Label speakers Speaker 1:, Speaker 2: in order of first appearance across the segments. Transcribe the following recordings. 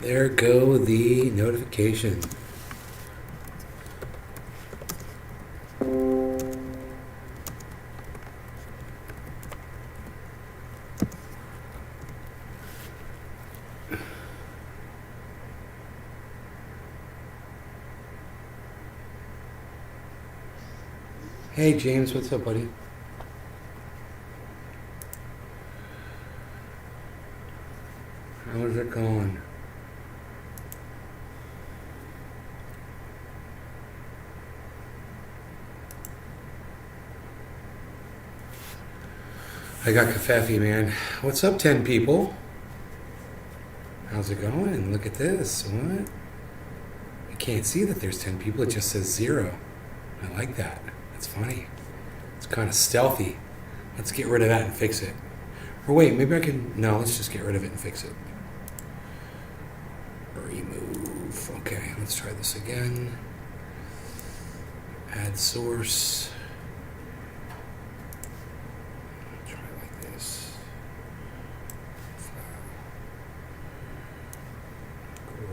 Speaker 1: There go the notification. Hey James, what's up, buddy? How's it going? I got Kafefi, man. What's up, 10 people? How's it going? Look at this. What? I can't see that there's 10 people. It just says 0. I like that. That's funny. It's kind of stealthy. Let's get rid of that and fix it. Or wait, maybe I can... No, let's just get rid of it and fix it. Remove. Okay, let's try this again. Add source. Try it like this.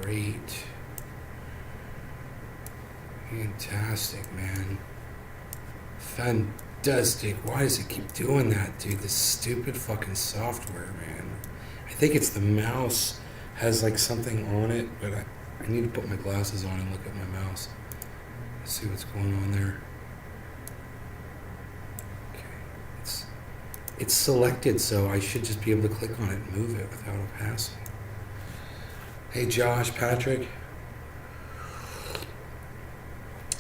Speaker 1: Great. Fantastic, man. Fantastic. Why does it keep doing that, dude? This stupid fucking software, man. I think it's the mouse has like something on it, but I need to put my glasses on and look at my mouse. See what's going on there. Okay. It's selected, so I should just be able to click on it and move it without a hassle. Hey Josh, Patrick.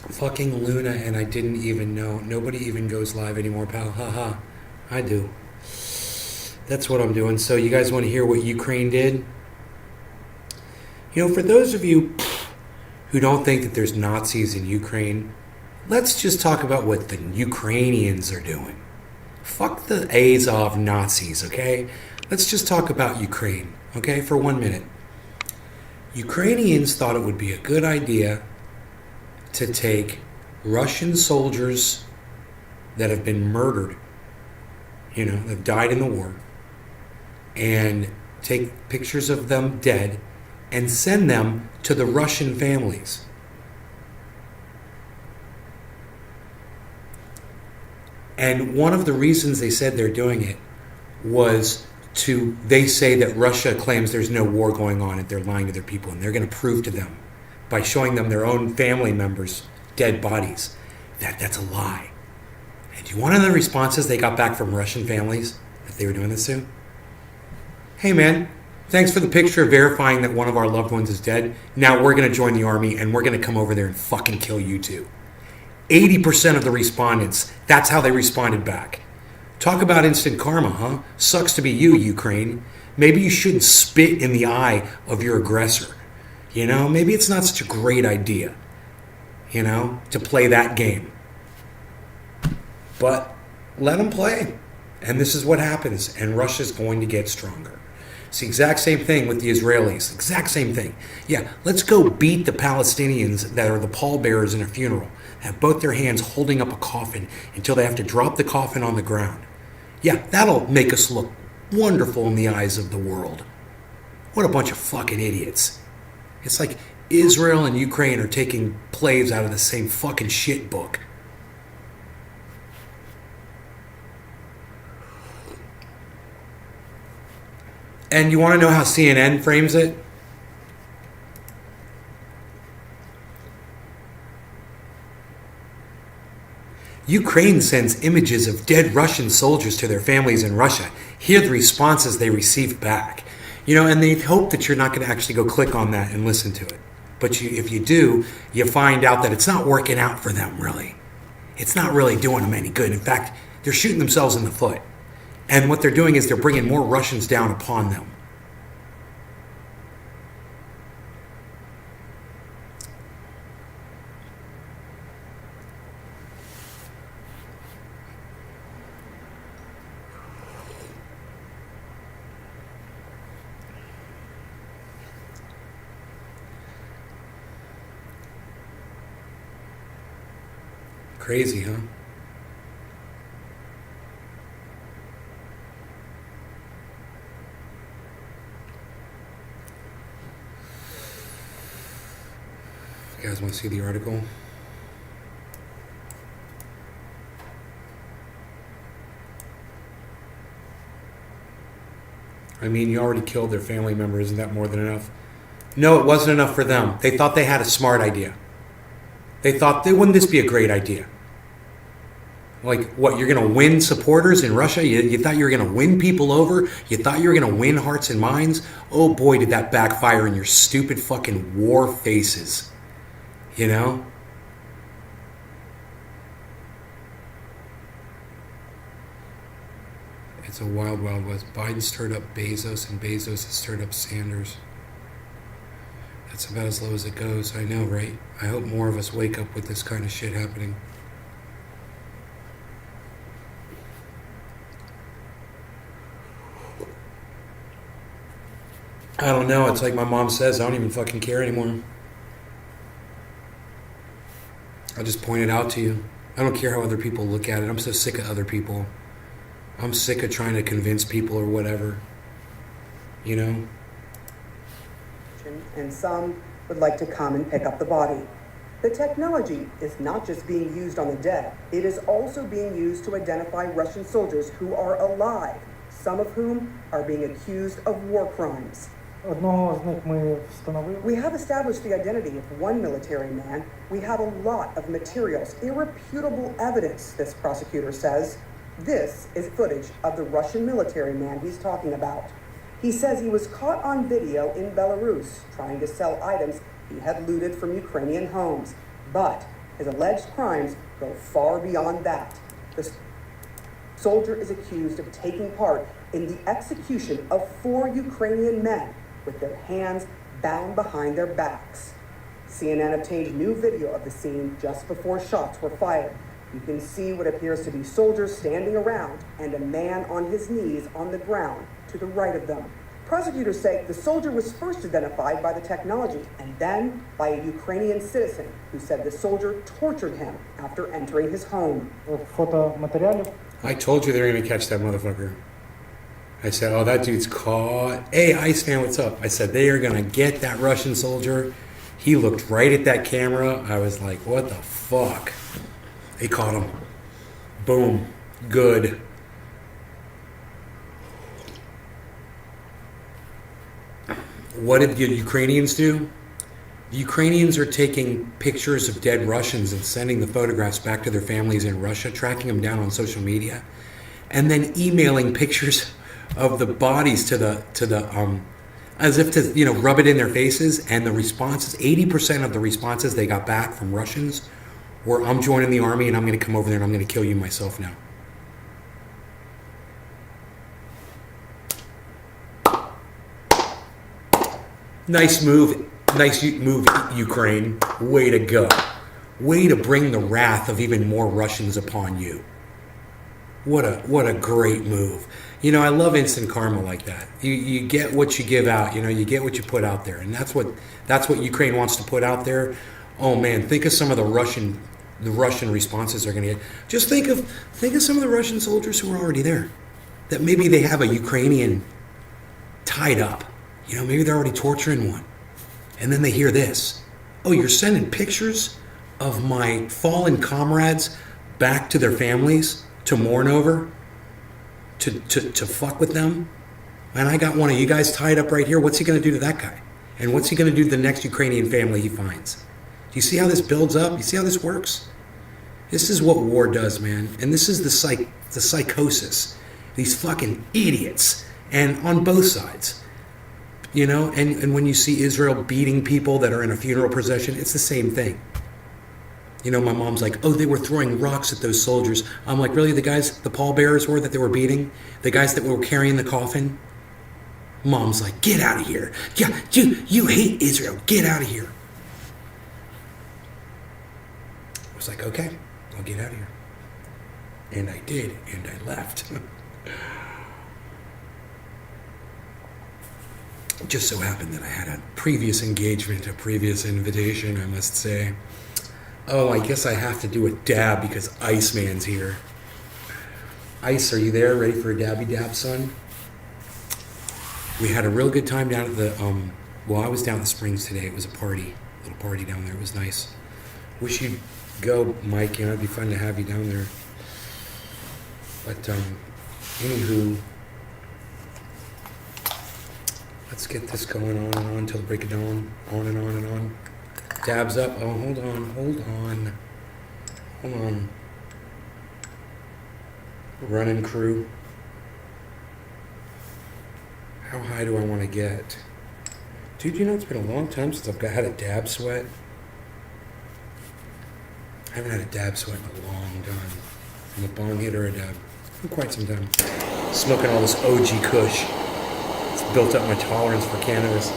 Speaker 1: Fucking Luna, and I didn't even know. Nobody even goes live anymore, pal. Haha. I do. That's what I'm doing. So you guys want to hear what Ukraine did? You know, for those of you who don't think that there's Nazis in Ukraine, let's just talk about what the Ukrainians are doing. Fuck the Azov Nazis, okay? Let's just talk about Ukraine, okay, for 1 minute. Ukrainians thought it would be a good idea to take Russian soldiers that have been murdered, you know, that died in the war, and take pictures of them dead and send them to the Russian families. And one of the reasons they said they're doing it was they say that Russia claims there's no war going on and they're lying to their people, and they're going to prove to them by showing them their own family members' dead bodies that that's a lie. And do you want to know the responses they got back from Russian families that they were doing this to? Hey man, thanks for the picture verifying that one of our loved ones is dead. Now we're going to join the army and we're going to come over there and fucking kill you too. 80% of the respondents, that's how they responded back. Talk about instant karma, huh? Sucks to be you, Ukraine. Maybe you shouldn't spit in the eye of your aggressor. You know, maybe it's not such a great idea, you know, to play that game. But let them play. And this is what happens. And Russia's going to get stronger. It's the exact same thing with the Israelis. Exact same thing. Yeah, let's go beat the Palestinians that are the pallbearers in a funeral. Have both their hands holding up a coffin until they have to drop the coffin on the ground. Yeah, that'll make us look wonderful in the eyes of the world. What a bunch of fucking idiots. It's like Israel and Ukraine are taking plays out of the same fucking shit book. And you want to know how CNN frames it? Ukraine sends images of dead Russian soldiers to their families in Russia. Hear the responses they received back. You know, and they hope that you're not going to actually go click on that and listen to it. But if you do, you find out that it's not working out for them, really. It's not really doing them any good. In fact, they're shooting themselves in the foot. And what they're doing is they're bringing more Russians down upon them. Crazy, huh? You guys want to see the article? I mean, you already killed their family member. Isn't that more than enough? No, it wasn't enough for them. They thought they had a smart idea. They thought, wouldn't this be a great idea? Like, what, you're going to win supporters in Russia? You thought you were going to win people over? You thought you were going to win hearts and minds? Oh boy, did that backfire in your stupid fucking war faces. You know? It's a wild, wild west. Biden stirred up Bezos, and Bezos has stirred up Sanders. That's about as low as it goes. I know, right? I hope more of us wake up with this kind of shit happening. I don't know. It's like my mom says, I don't even fucking care anymore. I'll just point it out to you. I don't care how other people look at it. I'm so sick of other people. I'm sick of trying to convince people or whatever. You know?
Speaker 2: And some would like to come and pick up the body. The technology is not just being used on the dead, it is also being used to identify Russian soldiers who are alive, some of whom are being accused of war crimes. We have established the identity of one military man. We have a lot of materials, irrefutable evidence, this prosecutor says. This is footage of the Russian military man he's talking about. He says he was caught on video in Belarus trying to sell items he had looted from Ukrainian homes. But his alleged crimes go far beyond that. The soldier is accused of taking part in the execution of 4 Ukrainian men with their hands bound behind their backs. CNN obtained new video of the scene just before shots were fired. You can see what appears to be soldiers standing around and a man on his knees on the ground to the right of them. Prosecutors say the soldier was first identified by the technology and then by a Ukrainian citizen who said the soldier tortured him after entering his home.
Speaker 1: I told you they were going to catch that motherfucker. I said, oh, that dude's caught. Hey, Iceman, what's up? I said, they are going to get that Russian soldier. He looked right at that camera. I was like, what the fuck? They caught him. Boom. Good. What did the Ukrainians do? The Ukrainians are taking pictures of dead Russians and sending the photographs back to their families in Russia, tracking them down on social media, and then emailing pictures of the bodies to the as if to rub it in their faces. And the responses, 80% of the responses they got back from Russians were, I'm joining the army and I'm going to come over there and I'm going to kill you myself now. Nice move, Ukraine. Way to go. Way to bring the wrath of even more Russians upon you. What a great move. I love instant karma like that. You get what you give out. You get what you put out there, and that's what Ukraine wants to put out there. Oh man, think of some of the Russian responses they're going to get. Just think of some of the Russian soldiers who are already there. That maybe they have a Ukrainian tied up. Maybe they're already torturing one. And then they hear this. Oh, you're sending pictures of my fallen comrades back to their families to mourn over? To fuck with them? And I got one of you guys tied up right here. What's he going to do to that guy? And what's he going to do to the next Ukrainian family he finds? Do you see how this builds up? You see how this works? This is what war does, man. And this is the psychosis. These fucking idiots. And on both sides. And when you see Israel beating people that are in a funeral procession, it's the same thing. My mom's like, oh, they were throwing rocks at those soldiers. I'm like, really? The pallbearers were that they were beating? The guys that were carrying the coffin? Mom's like, get out of here. Yeah, you hate Israel. Get out of here. I was like, okay, I'll get out of here. And I did, and I left. It just so happened that I had a previous engagement, a previous invitation, I must say. Oh, I guess I have to do a dab because Iceman's here. Ice, are you there? Ready for a dabby dab, son? We had a real good time down at the, I was down at the Springs today. It was a party. little party down there. It was nice. Wish you'd go, Mike. You know, it'd be fun to have you down there. But anywho, let's get this going on and on until the break of dawn. On and on and on. Dabs up. Oh, hold on. Running crew. How high do I want to get? Dude, you know, it's been a long time since I've had a dab sweat. I haven't had a dab sweat in a long time. I'm a bong hitter or a dab. For quite some time. Smoking all this OG Kush. It's built up my tolerance for cannabis.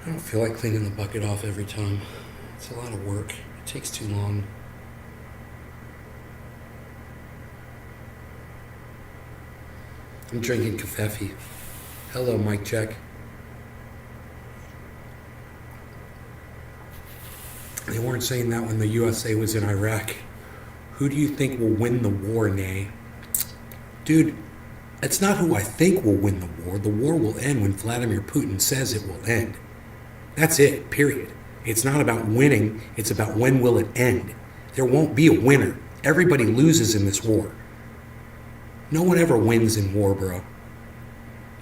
Speaker 1: I don't feel like cleaning the bucket off every time. It's a lot of work. It takes too long. I'm drinking kefefe. Hello, mic check. They weren't saying that when the USA was in Iraq. Who do you think will win the war, Nay? Dude, it's not who I think will win the war. The war will end when Vladimir Putin says it will end. That's it, period. It's not about winning, it's about when will it end. There won't be a winner. Everybody loses in this war. No one ever wins in war, bro.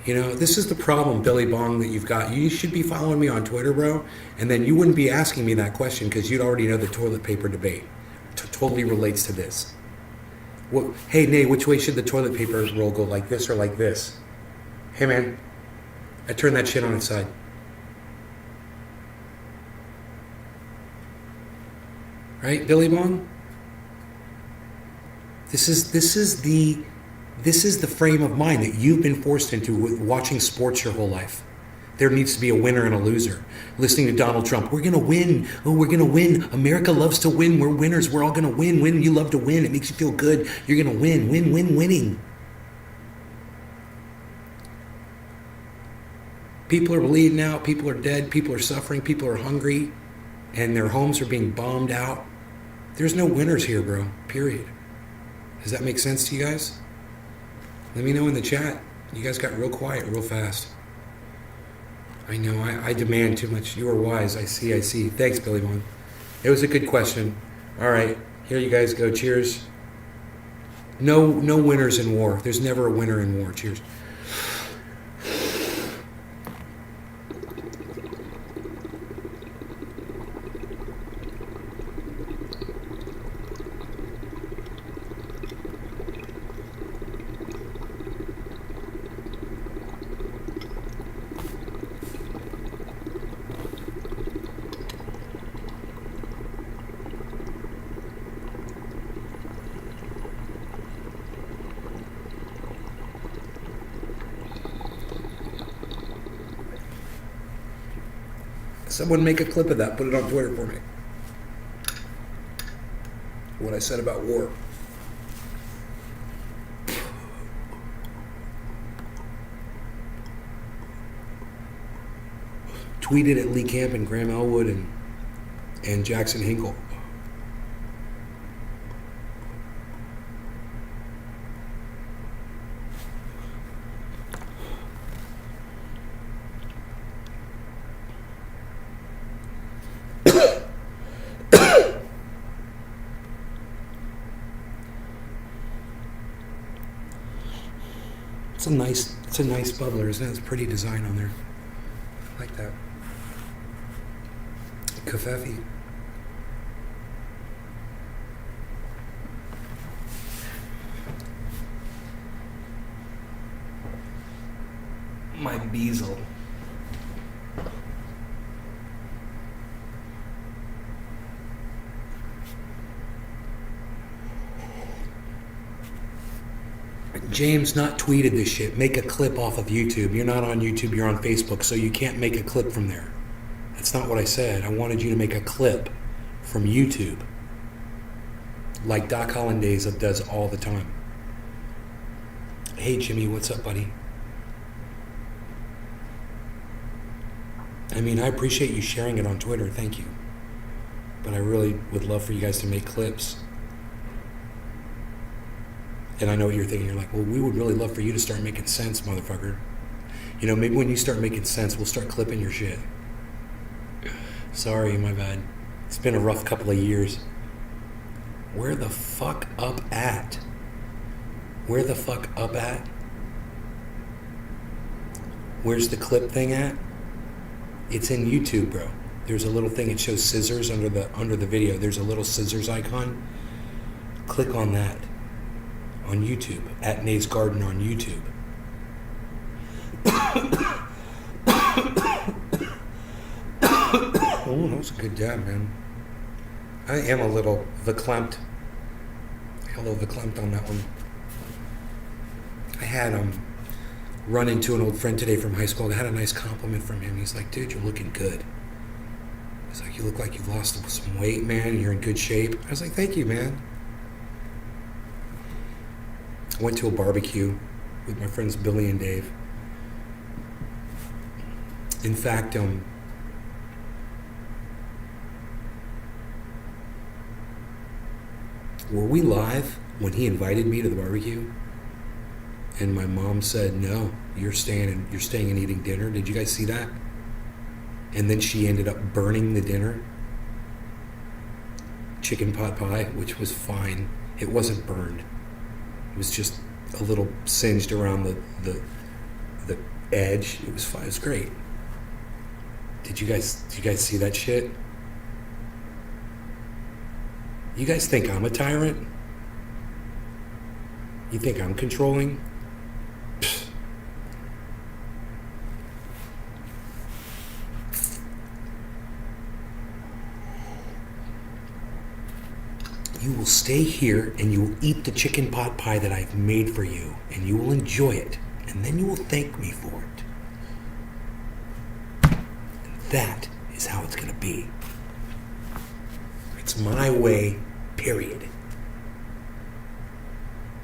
Speaker 1: You know, this is the problem, Billy Bong, that you've got. You should be following me on Twitter, bro, and then you wouldn't be asking me that question because you'd already know the toilet paper debate. Totally relates to this. Well, hey, Nay, which way should the toilet paper roll go, like this or like this? Hey, man, I turned that shit on its side. Right, Billy Bong? This is the frame of mind that you've been forced into with watching sports your whole life. There needs to be a winner and a loser. Listening to Donald Trump, we're gonna win. Oh, we're gonna win. America loves to win. We're winners. We're all gonna win. Win. You love to win. It makes you feel good. You're gonna win. Win. Win. Winning. People are bleeding out. People are dead. People are suffering. People are hungry, and their homes are being bombed out. There's no winners here, bro. Period. Does that make sense to you guys? Let me know in the chat. You guys got real quiet real fast. I know, I demand too much. You are wise. I see. Thanks, Billy Bong. It was a good question. All right, here you guys go. Cheers. No winners in war. There's never a winner in war. Cheers. Someone make a clip of that. Put it on Twitter for me. What I said about war. Tweet it at Lee Camp and Graham Elwood and Jackson Hinkle. It's a nice bubbler, isn't it? It's a pretty design on there. I like that. Kefefe. my bezel. James not tweeted this shit. Make a clip off of YouTube. You're not on YouTube, you're on Facebook, so you can't make a clip from there. That's not what I said. I wanted you to make a clip from YouTube. Like Doc Hollandaise does all the time. Hey Jimmy, what's up, buddy? I mean, I appreciate you sharing it on Twitter, thank you. But I really would love for you guys to make clips. And I know what you're thinking. You're like, well, we would really love for you to start making sense, motherfucker. You know, maybe when you start making sense, we'll start clipping your shit. Sorry, my bad. It's been a rough couple of years. Where the fuck up at? Where the fuck up at? Where's the clip thing at? It's in YouTube, bro. There's a little thing, it shows scissors under the video. There's a little scissors icon. Click on that. On YouTube, at Nate's Garden on YouTube. Oh, that was a good dab, man. I am a little verklempt. Hello, verklempt on that one. I had run into an old friend today from high school. I had a nice compliment from him. He's like, dude, you're looking good. He's like, you look like you've lost some weight, man. You're in good shape. I was like, thank you, man. I went to a barbecue with my friends Billy and Dave. In fact, were we live when he invited me to the barbecue? And my mom said, no, you're staying and eating dinner. Did you guys see that? And then she ended up burning the dinner. Chicken pot pie, which was fine. It wasn't burned. It was just a little singed around the edge. It was fine. It was great. Did you guys see that shit? You guys think I'm a tyrant? You think I'm controlling? Pfft. You will stay here and you will eat the chicken pot pie that I've made for you, and you will enjoy it, and then you will thank me for it. And that is how it's going to be. It's my way, period.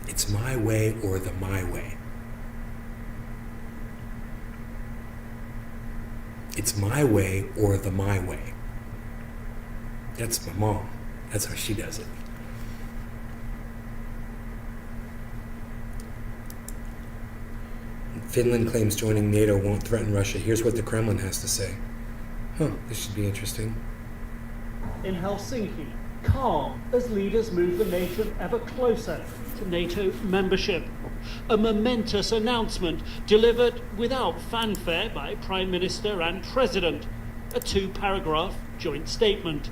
Speaker 1: It's my way or the my way. It's my way or the my way. That's my mom. That's how she does it. Finland claims joining NATO won't threaten Russia. Here's what the Kremlin has to say. Huh, this should be interesting.
Speaker 3: In Helsinki, calm as leaders move the nation ever closer to NATO membership. A momentous announcement delivered without fanfare by Prime Minister and President. A 2-paragraph joint statement.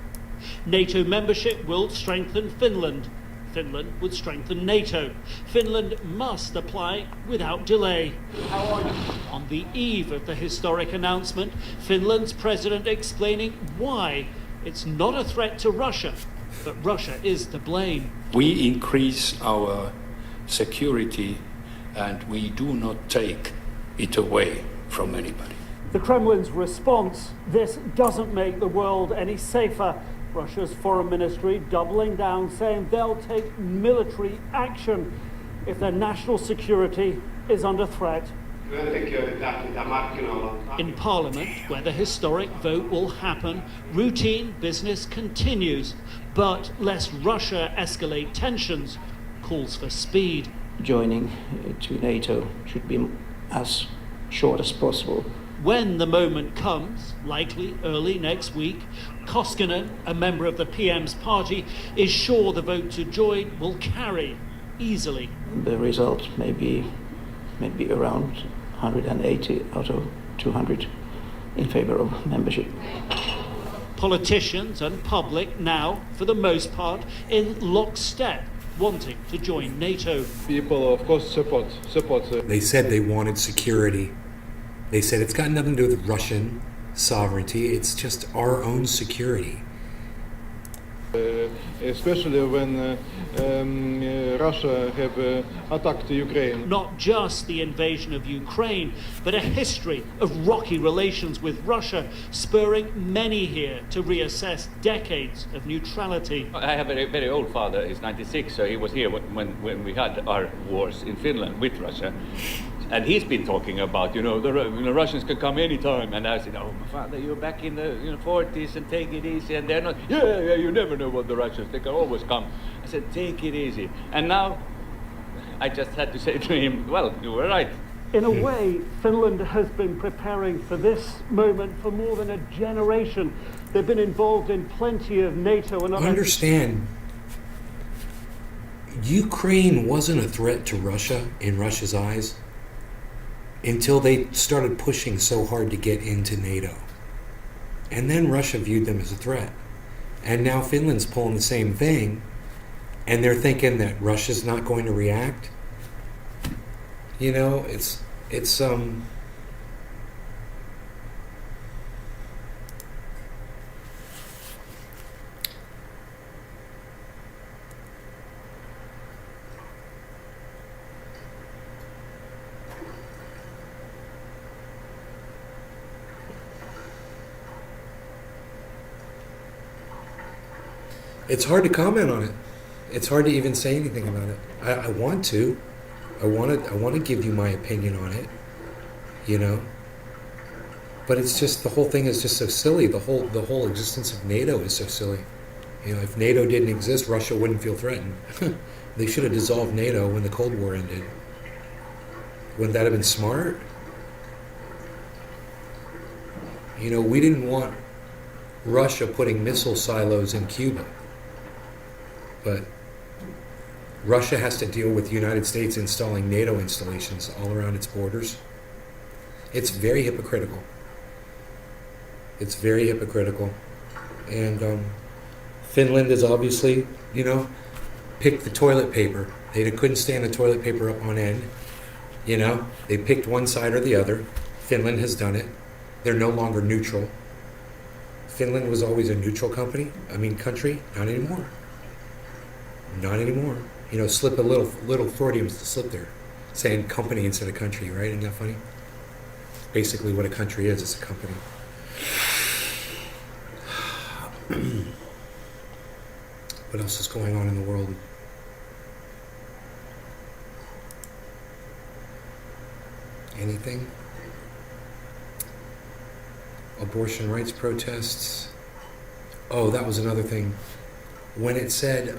Speaker 3: NATO membership will strengthen Finland. Finland would strengthen NATO. Finland must apply without delay. On the eve of the historic announcement, Finland's president explaining why it's not a threat to Russia, but Russia is to blame.
Speaker 4: We increase our security and we do not take it away from anybody.
Speaker 3: The Kremlin's response: this doesn't make the world any safer. Russia's foreign ministry doubling down, saying they'll take military action if their national security is under threat. In Parliament, where the historic vote will happen, routine business continues, but lest Russia escalate tensions, calls for speed.
Speaker 5: Joining to NATO should be as short as possible.
Speaker 3: When the moment comes, likely early next week, Koskinen, a member of the PM's party, is sure the vote to join will carry easily.
Speaker 5: The result may be around 180 out of 200 in favor of membership.
Speaker 3: Politicians and public now, for the most part, in lockstep, wanting to join NATO.
Speaker 6: People, of course, support.
Speaker 1: They said they wanted security. They said it's got nothing to do with Russian sovereignty. It's just our own security.
Speaker 6: Especially when Russia have attacked Ukraine.
Speaker 3: Not just the invasion of Ukraine, but a history of rocky relations with Russia, spurring many here to reassess decades of neutrality.
Speaker 7: I have a very old father, he's 96, so he was here when we had our wars in Finland with Russia. And he's been talking about, the Russians can come anytime. And I said, oh, my father, you're back in the 40s and take it easy. And they're not, yeah, you never know what the Russians, they can always come. I said, take it easy. And now I just had to say to him, well, you were right.
Speaker 3: In a way, Finland has been preparing for this moment for more than a generation. They've been involved in plenty of NATO and other...
Speaker 1: Understand, Ukraine wasn't a threat to Russia in Russia's eyes until they started pushing so hard to get into NATO. And then Russia viewed them as a threat. And now Finland's pulling the same thing, and they're thinking that Russia's not going to react. It's hard to comment on it. It's hard to even say anything about it. I want to. I want to give you my opinion on it, But it's just, the whole thing is just so silly. The whole existence of NATO is so silly. If NATO didn't exist, Russia wouldn't feel threatened. They should have dissolved NATO when the Cold War ended. Wouldn't that have been smart? We didn't want Russia putting missile silos in Cuba. But Russia has to deal with the United States installing NATO installations all around its borders. It's very hypocritical. It's very hypocritical. And Finland is obviously, picked the toilet paper. They couldn't stand the toilet paper up on end. They picked one side or the other. Finland has done it. They're no longer neutral. Finland was always a neutral country. Not anymore. Not anymore. Slip a little Freudians to slip there, saying company instead of country, right? Isn't that funny? Basically what a country is, it's a company. What else is going on in the world? Anything? Abortion rights protests. Oh, that was another thing. When it said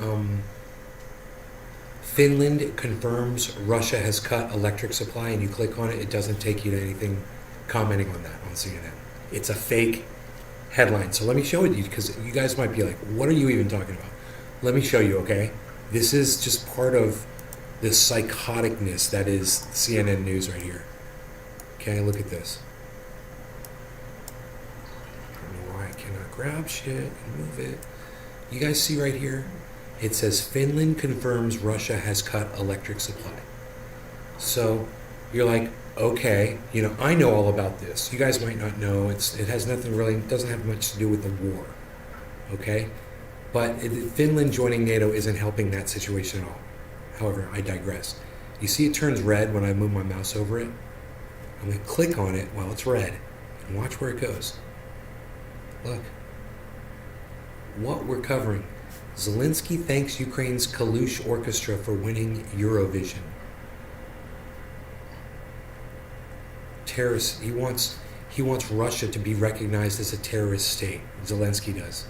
Speaker 1: Finland confirms Russia has cut electric supply, and you click on it, it doesn't take you to anything commenting on that on CNN. It's a fake headline. So let me show it to you, because you guys might be like, what are you even talking about? Let me show you, okay? This is just part of the psychoticness that is CNN News right here. Okay, look at this. I don't know why I cannot grab shit and move it. You guys see right here? It says Finland confirms Russia has cut electric supply. So you're like, okay, I know all about this. You guys might not know. It has nothing really, it doesn't have much to do with the war. Okay? But Finland joining NATO isn't helping that situation at all. However, I digress. You see it turns red when I move my mouse over it? I'm going to click on it while it's red and watch where it goes. Look. What we're covering. Zelensky thanks Ukraine's Kalush Orchestra for winning Eurovision. Terrorist. He wants Russia to be recognized as a terrorist state. Zelensky does.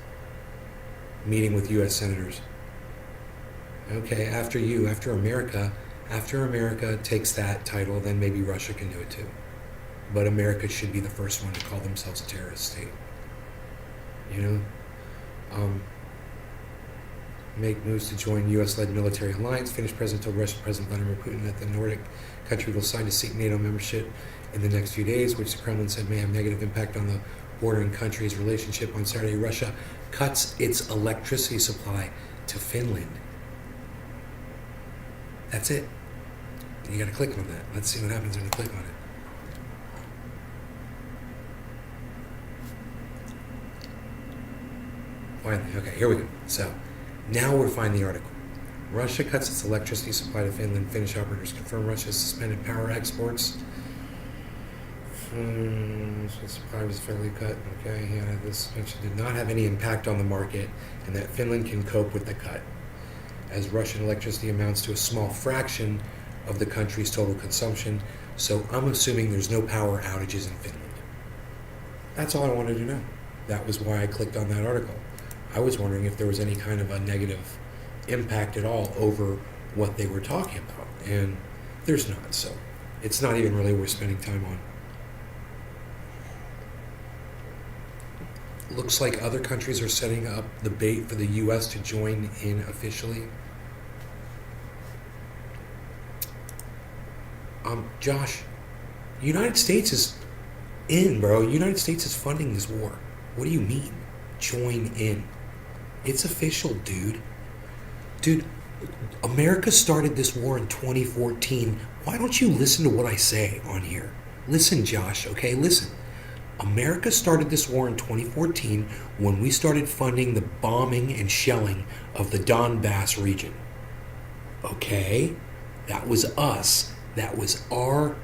Speaker 1: Meeting with U.S. senators. Okay, after America takes that title, then maybe Russia can do it too. But America should be the first one to call themselves a terrorist state. Make moves to join U.S.-led military alliance. Finnish president told Russian President Vladimir Putin that the Nordic country will sign to seek NATO membership in the next few days, which the Kremlin said may have negative impact on the bordering country's relationship. On Saturday, Russia cuts its electricity supply to Finland. That's it. You got to click on that. Let's see what happens when you click on it. Finally, okay, here we go. So, now we'll find the article. Russia cuts its electricity supply to Finland. Finnish operators confirm Russia has suspended power exports. Supply was fairly cut. Okay, yeah, this suspension did not have any impact on the market, and that Finland can cope with the cut, as Russian electricity amounts to a small fraction of the country's total consumption. So I'm assuming there's no power outages in Finland. That's all I wanted to know. That was why I clicked on that article. I was wondering if there was any kind of a negative impact at all over what they were talking about, and there's not. So it's not even really worth spending time on. Looks like other countries are setting up the bait for the U.S. to join in officially. Josh, United States is in, bro. United States is funding this war. What do you mean? Join in. It's official, dude. Dude, America started this war in 2014. Why don't you listen to what I say on here? Listen, Josh, okay? Listen. America started this war in 2014 when we started funding the bombing and shelling of the Donbass region. Okay? That was us. That was our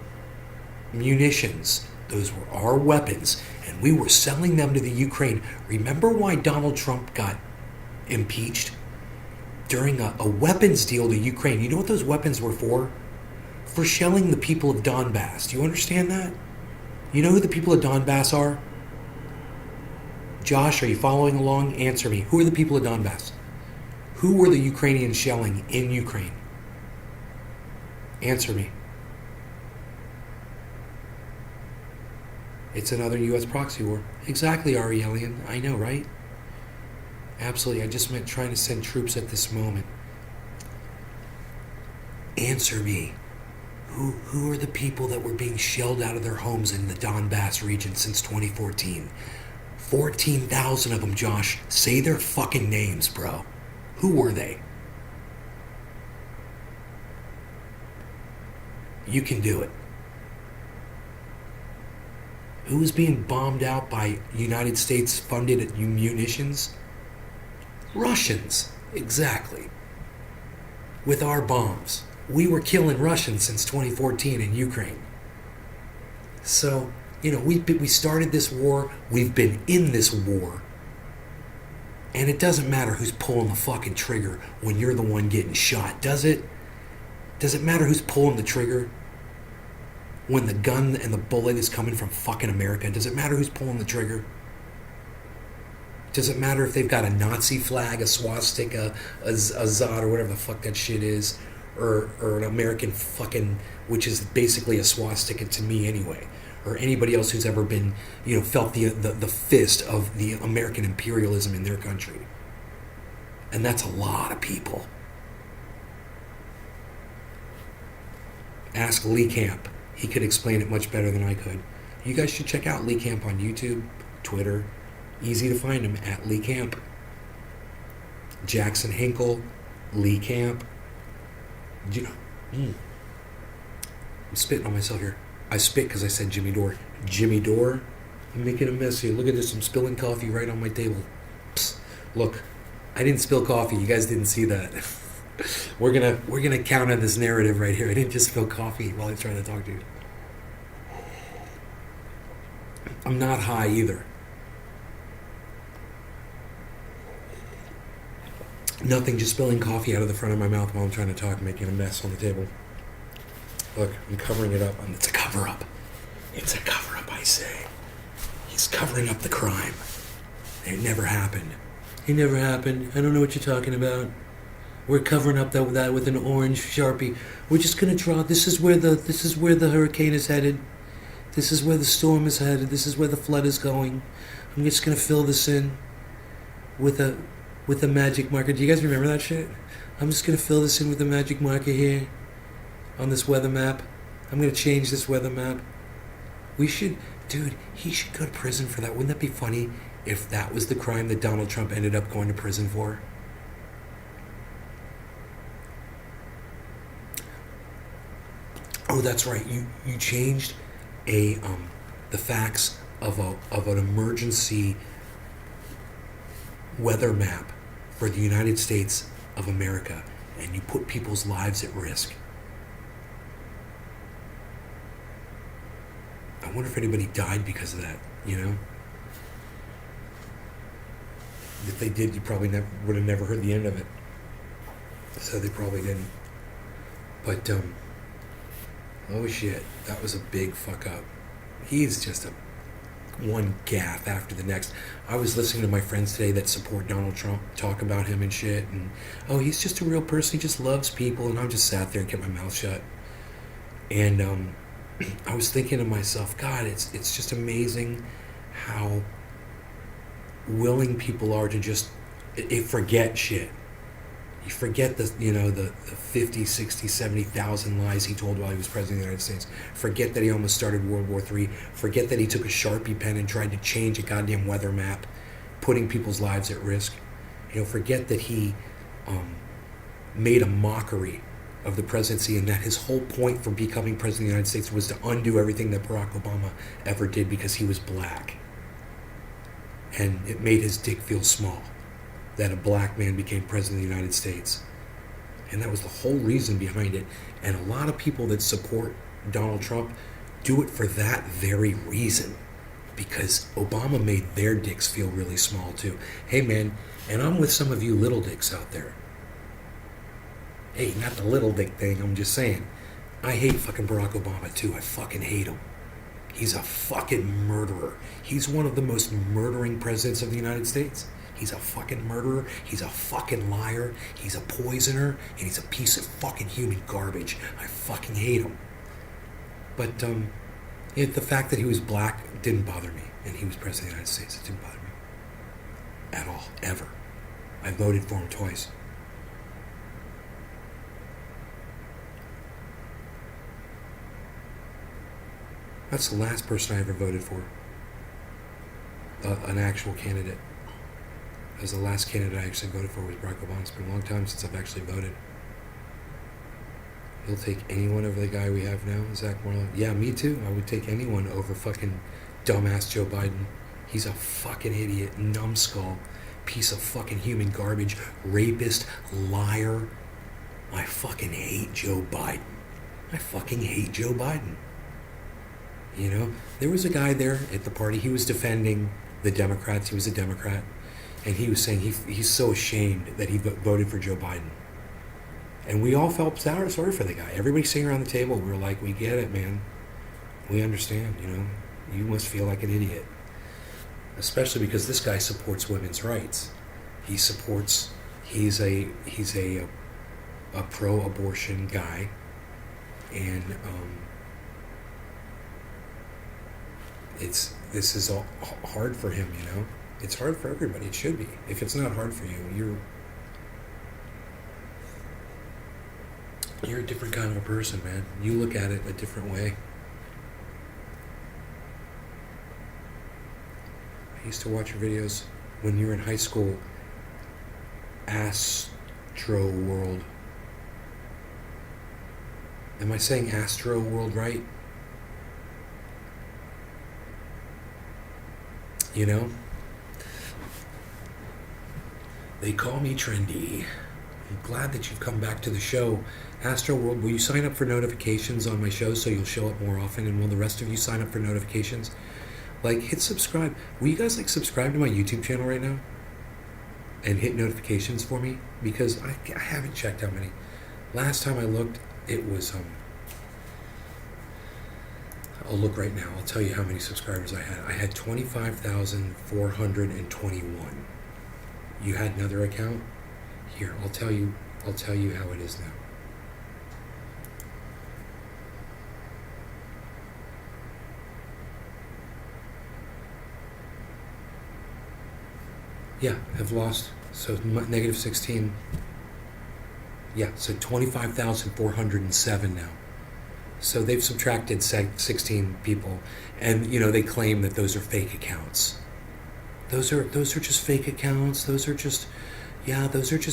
Speaker 1: munitions. Those were our weapons. And we were selling them to the Ukraine. Remember why Donald Trump got impeached? During a weapons deal to Ukraine. You know what those weapons were for? For shelling the people of Donbass. Do you understand that? You know who the people of Donbass are? Josh, are you following along? Answer me. Who are the people of Donbass? Who were the Ukrainians shelling in Ukraine? Answer me. It's another U.S. proxy war. Exactly, Ari Alien. I know, right? Absolutely. I just meant trying to send troops at this moment. Answer me. Who are the people that were being shelled out of their homes in the Donbass region since 2014? 14,000 of them, Josh. Say their fucking names, bro. Who were they? You can do it. Who was being bombed out by United States funded munitions? Russians. Exactly. With our bombs. We were killing Russians since 2014 in Ukraine. So, we started this war. We've been in this war. And it doesn't matter who's pulling the fucking trigger when you're the one getting shot, does it? Does it matter who's pulling the trigger when the gun and the bullet is coming from fucking America? Does it matter who's pulling the trigger? Does it matter if they've got a Nazi flag, a swastika, a Zod, or whatever the fuck that shit is? Or an American fucking, which is basically a swastika to me anyway, or anybody else who's ever been, felt the fist of the American imperialism in their country. And that's a lot of people. Ask Lee Camp. He could explain it much better than I could. You guys should check out Lee Camp on YouTube, Twitter. Easy to find him at Lee Camp. Jackson Hinkle, Lee Camp. I'm spitting on myself here. I spit because I said Jimmy Dore. Jimmy Dore? I'm making a mess here. Look at this. I'm spilling coffee right on my table. Psst. Look, I didn't spill coffee. You guys didn't see that. We're gonna count on this narrative right here. I didn't just spill coffee while I was trying to talk to you. I'm not high either. Nothing, just spilling coffee out of the front of my mouth while I'm trying to talk, making a mess on the table. Look, I'm covering it up. It's a cover-up. It's a cover-up, I say. He's covering up the crime. It never happened. It never happened. I don't know what you're talking about. We're covering up that with an orange Sharpie. We're just gonna draw. This is where the hurricane is headed. This is where the storm is headed. This is where the flood is going. I'm just gonna fill this in with a magic marker. Do you guys remember that shit? I'm just going to fill this in with a magic marker here on this weather map. I'm going to change this weather map. He should go to prison for that. Wouldn't that be funny if that was the crime that Donald Trump ended up going to prison for? Oh, that's right. You changed the facts of an emergency weather map for the United States of America and you put people's lives at risk. I wonder if anybody died because of that, you know? If they did, you probably would have never heard the end of it. So they probably didn't. But, oh shit, that was a big fuck up. He's just one gaffe after the next. I was listening to my friends today that support Donald Trump talk about him and shit, and oh, he's just a real person, he just loves people, and I'm just sat there and kept my mouth shut. And I was thinking to myself, God, it's just amazing how willing people are to just forget shit. You forget the 50, 60, 70,000 lies he told while he was president of the United States. Forget that he almost started World War III. Forget that he took a Sharpie pen and tried to change a goddamn weather map, putting people's lives at risk. Forget that he made a mockery of the presidency and that his whole point for becoming president of the United States was to undo everything that Barack Obama ever did because he was black. And it made his dick feel small that a black man became president of the United States. And that was the whole reason behind it. And a lot of people that support Donald Trump do it for that very reason. Because Obama made their dicks feel really small too. Hey man, and I'm with some of you little dicks out there. Hey, not the little dick thing, I'm just saying. I hate fucking Barack Obama too. I fucking hate him. He's a fucking murderer. He's one of the most murdering presidents of the United States. He's a fucking murderer. He's a fucking liar. He's a poisoner. And he's a piece of fucking human garbage. I fucking hate him. But the fact that he was black didn't bother me. And he was president of the United States. It didn't bother me. At all. Ever. I voted for him twice. That's the last person I ever voted for. An actual candidate. That was the last candidate I actually voted for was Barack Obama. It's been a long time since I've actually voted. He'll take anyone over the guy we have now, Zach Morlow. Yeah, me too. I would take anyone over fucking dumbass Joe Biden. He's a fucking idiot, numbskull, piece of fucking human garbage, rapist, liar. I fucking hate Joe Biden. I fucking hate Joe Biden. There was a guy there at the party. He was defending the Democrats. He was a Democrat. And he was saying he's so ashamed that he voted for Joe Biden. And we all felt sorry for the guy. Everybody sitting around the table, we were like, we get it, man. We understand, You must feel like an idiot. Especially because this guy supports women's rights. He's a pro-abortion guy. And this is all hard for him, It's hard for everybody. It should be. If it's not hard for you, you're a different kind of a person, man. You look at it a different way. I used to watch your videos when you were in high school. Astro World. Am I saying Astro World right? They call me trendy. I'm glad that you've come back to the show. Astro World, will you sign up for notifications on my show so you'll show up more often? And will the rest of you sign up for notifications? Hit subscribe. Will you guys subscribe to my YouTube channel right now? And hit notifications for me? Because I haven't checked how many. Last time I looked, it was I'll look right now. I'll tell you how many subscribers I had. I had 25,421. You had another account? Here, I'll tell you how it is now. Yeah, I've lost. So negative 16. Yeah, so 25,407 now. So they've subtracted 16 people, and they claim that those are fake accounts. Those are just fake accounts. Those are just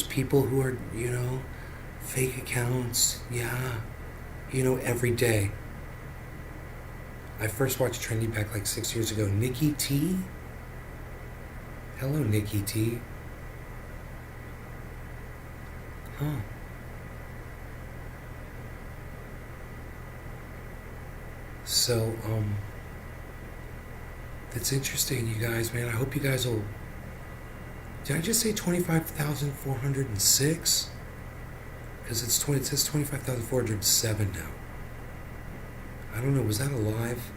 Speaker 1: people who are fake accounts. Yeah, every day. I first watched Trendy back 6 years ago. Nikki T. Hello, Nikki T. Huh. So, that's interesting, you guys, man. I hope you guys will. Did I just say 25,406? Because it says 25,407 now. I don't know, was that a live?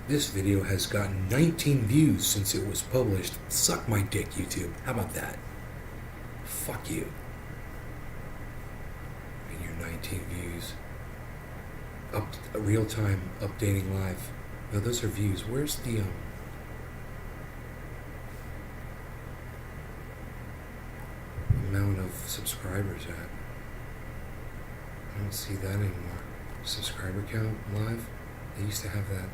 Speaker 1: This video has gotten 19 views since it was published. Suck my dick, YouTube. How about that? Fuck you. And your 19 views. Real time updating live. No, those are views. Where's the amount of subscribers at? I don't see that anymore. Subscriber count live? They used to have that.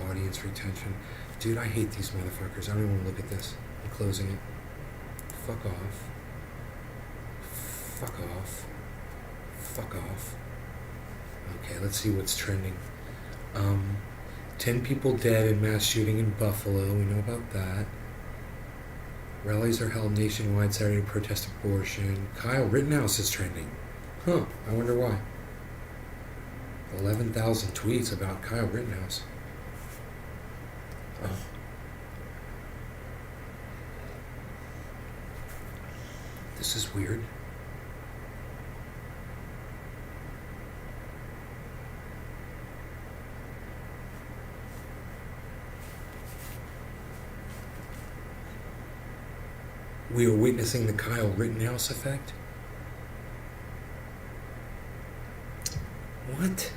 Speaker 1: Audience retention. Dude, I hate these motherfuckers. I don't even want to look at this. I'm closing it. Fuck off. Fuck off. Fuck off. Okay, let's see what's trending. 10 people dead in mass shooting in Buffalo. We know about that. Rallies are held nationwide Saturday to protest abortion. Kyle Rittenhouse is trending. Huh, I wonder why. 11,000 tweets about Kyle Rittenhouse. Oh. This is weird. We are witnessing the Kyle Rittenhouse effect. What?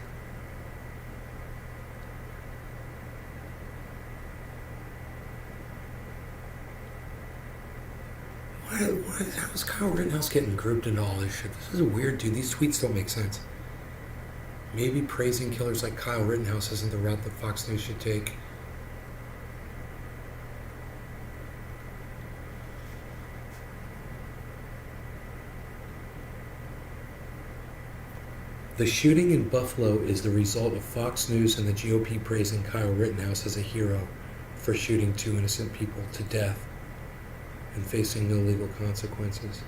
Speaker 1: How's Kyle Rittenhouse getting grouped into all this shit? This is weird, dude. These tweets don't make sense. Maybe praising killers like Kyle Rittenhouse isn't the route that Fox News should take. The shooting in Buffalo is the result of Fox News and the GOP praising Kyle Rittenhouse as a hero for shooting 2 innocent people to death and facing no legal consequences.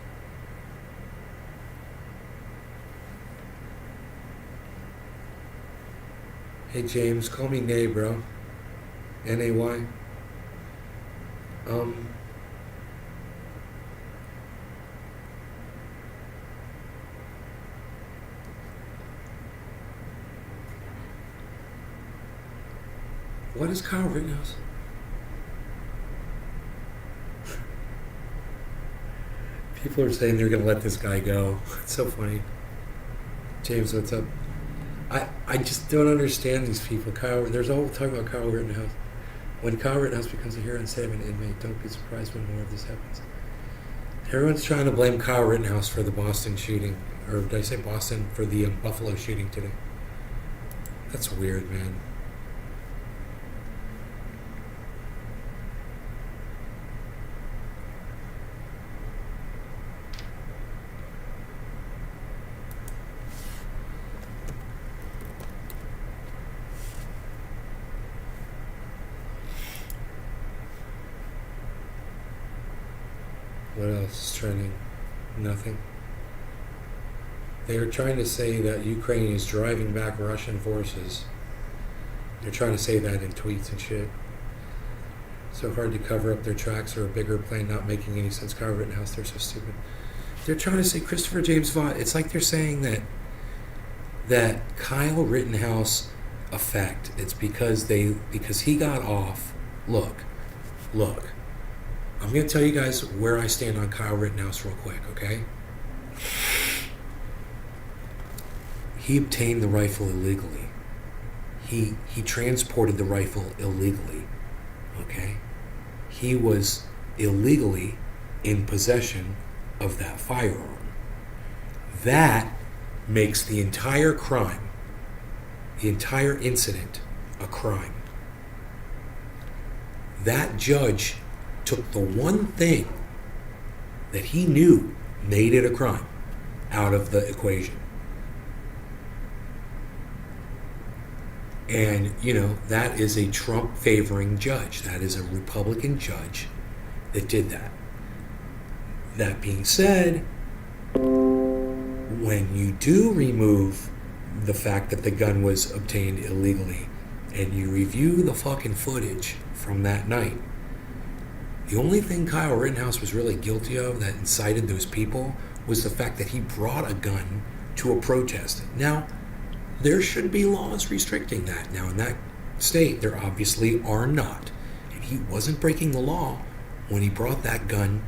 Speaker 1: Hey James, call me Nay, bro. N-A-Y. What is Kyle Rittenhouse? People are saying they're going to let this guy go. It's so funny. James, what's up? I just don't understand these people. There's all talk about Kyle Rittenhouse. When Kyle Rittenhouse becomes a hero instead of an inmate, don't be surprised when more of this happens. Everyone's trying to blame Kyle Rittenhouse for the Boston shooting. Or did I say Boston? For the Buffalo shooting today. That's weird, man. What else is trending? Nothing. They are trying to say that Ukraine is driving back Russian forces. They're trying to say that in tweets and shit. So hard to cover up their tracks or a bigger plane not making any sense. Kyle Rittenhouse, they're so stupid. They're trying to say Christopher James Vaught. It's like they're saying that Kyle Rittenhouse effect. It's because he got off. Look. I'm going to tell you guys where I stand on Kyle Rittenhouse real quick, okay? He obtained the rifle illegally. He transported the rifle illegally, okay? He was illegally in possession of that firearm. That makes the entire crime, the entire incident, a crime. That judge took the one thing that he knew made it a crime, out of the equation. And, that is a Trump-favoring judge. That is a Republican judge that did that. That being said, when you do remove the fact that the gun was obtained illegally and you review the fucking footage from that night, the only thing Kyle Rittenhouse was really guilty of that incited those people was the fact that he brought a gun to a protest. Now, there should be laws restricting that. Now, in that state, there obviously are not. And he wasn't breaking the law when he brought that gun.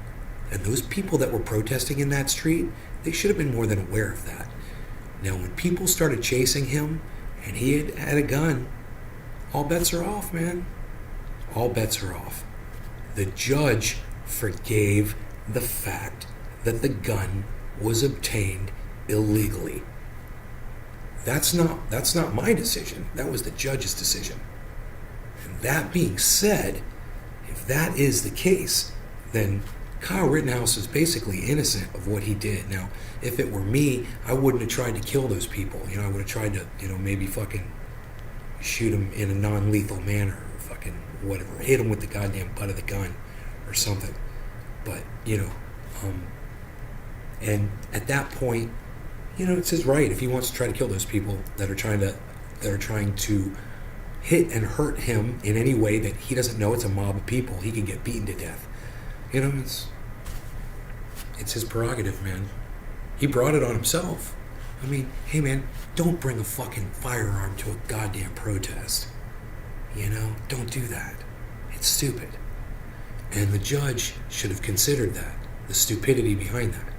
Speaker 1: And those people that were protesting in that street, they should have been more than aware of that. Now, when people started chasing him and he had a gun, all bets are off, man. All bets are off. The judge forgave the fact that the gun was obtained illegally. That's not my decision. That was the judge's decision. And that being said, if that is the case, then Kyle Rittenhouse is basically innocent of what he did. Now, if it were me, I wouldn't have tried to kill those people. I would have tried to, maybe fucking shoot them in a non-lethal manner or fucking whatever. Hit them with the goddamn butt of the gun or something. But, and at that point, it's his right. If he wants to try to kill those people that are trying to hit and hurt him in any way that he doesn't know it's a mob of people, he can get beaten to death. It's his prerogative, man. He brought it on himself. I mean, hey, man, don't bring a fucking firearm to a goddamn protest. Don't do that. It's stupid. And the judge should have considered that, the stupidity behind that.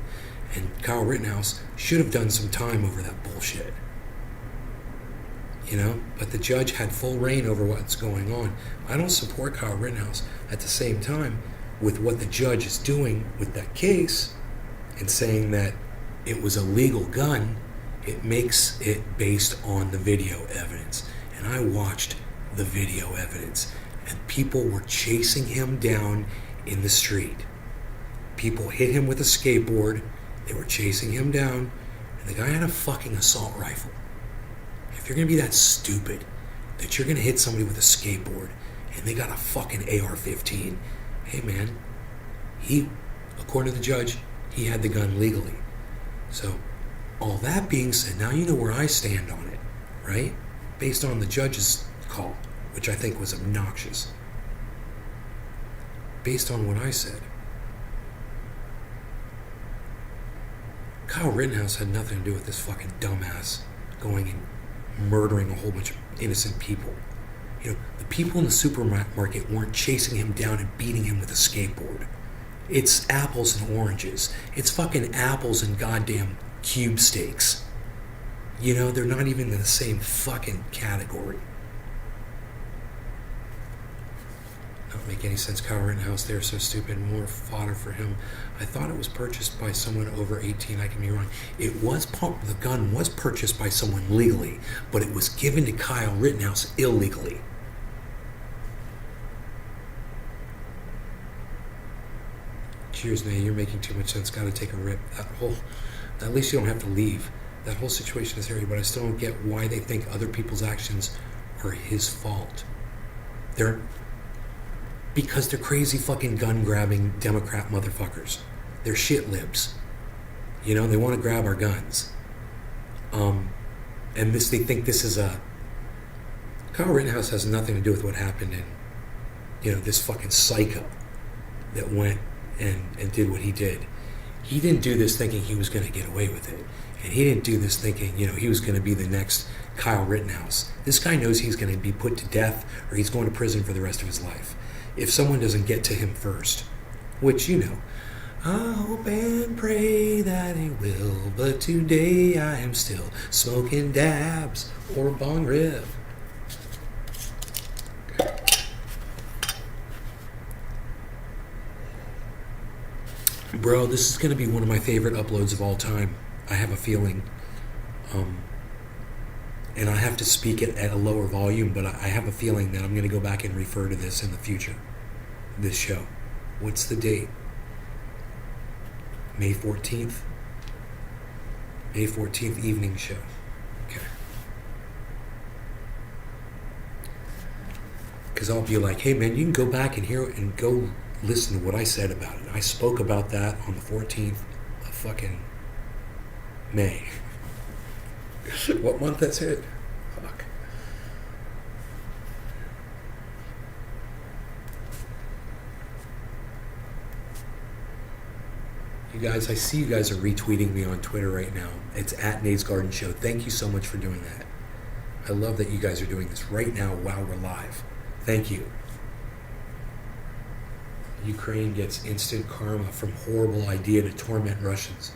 Speaker 1: And Kyle Rittenhouse should have done some time over that bullshit. But the judge had full reign over what's going on. I don't support Kyle Rittenhouse. At the same time, with what the judge is doing with that case and saying that it was a legal gun, it makes it based on the video evidence. And I watched the video evidence, and people were chasing him down in the street. People hit him with a skateboard. They were chasing him down, and the guy had a fucking assault rifle. If you're going to be that stupid that you're going to hit somebody with a skateboard and they got a fucking AR-15, hey man, according to the judge, he had the gun legally. So, all that being said, now you know where I stand on it, right? Based on the judge's call, which I think was obnoxious. Based on what I said, Kyle Rittenhouse had nothing to do with this fucking dumbass going and murdering a whole bunch of innocent people. The people in the supermarket weren't chasing him down and beating him with a skateboard. It's apples and oranges. It's fucking apples and goddamn cube steaks. They're not even in the same fucking category. Not make any sense. Kyle Rittenhouse, they're so stupid. More fodder for him. I thought it was purchased by someone over 18. I can be wrong. The gun was purchased by someone legally, but it was given to Kyle Rittenhouse illegally. Cheers, man. You're making too much sense. Got to take a rip. At least you don't have to leave. That whole situation is hairy, but I still don't get why they think other people's actions are his fault. Because they're crazy fucking gun-grabbing Democrat motherfuckers. They're shit libs. They want to grab our guns. And they think this is Kyle Rittenhouse has nothing to do with what happened in, this fucking psycho that went and did what he did. He didn't do this thinking he was going to get away with it. And he didn't do this thinking, he was going to be the next Kyle Rittenhouse. This guy knows he's going to be put to death or he's going to prison for the rest of his life. If someone doesn't get to him first, which I hope and pray that he will, but today I am still smoking dabs or bong rib. Bro, this is going to be one of my favorite uploads of all time. I have a feeling. And I have to speak it at a lower volume, but I have a feeling that I'm going to go back and refer to this in the future. This show. What's the date? May 14th? May 14th evening show. Okay. Because I'll be like, hey man, you can go back and hear and go listen to what I said about it. I spoke about that on the 14th of fucking May. What month that's it? Fuck. You guys, I see you guys are retweeting me on Twitter right now. It's at Nate's Garden Show. Thank you so much for doing that. I love that you guys are doing this right now while we're live. Thank you. Ukraine gets instant karma from horrible idea to torment Russians.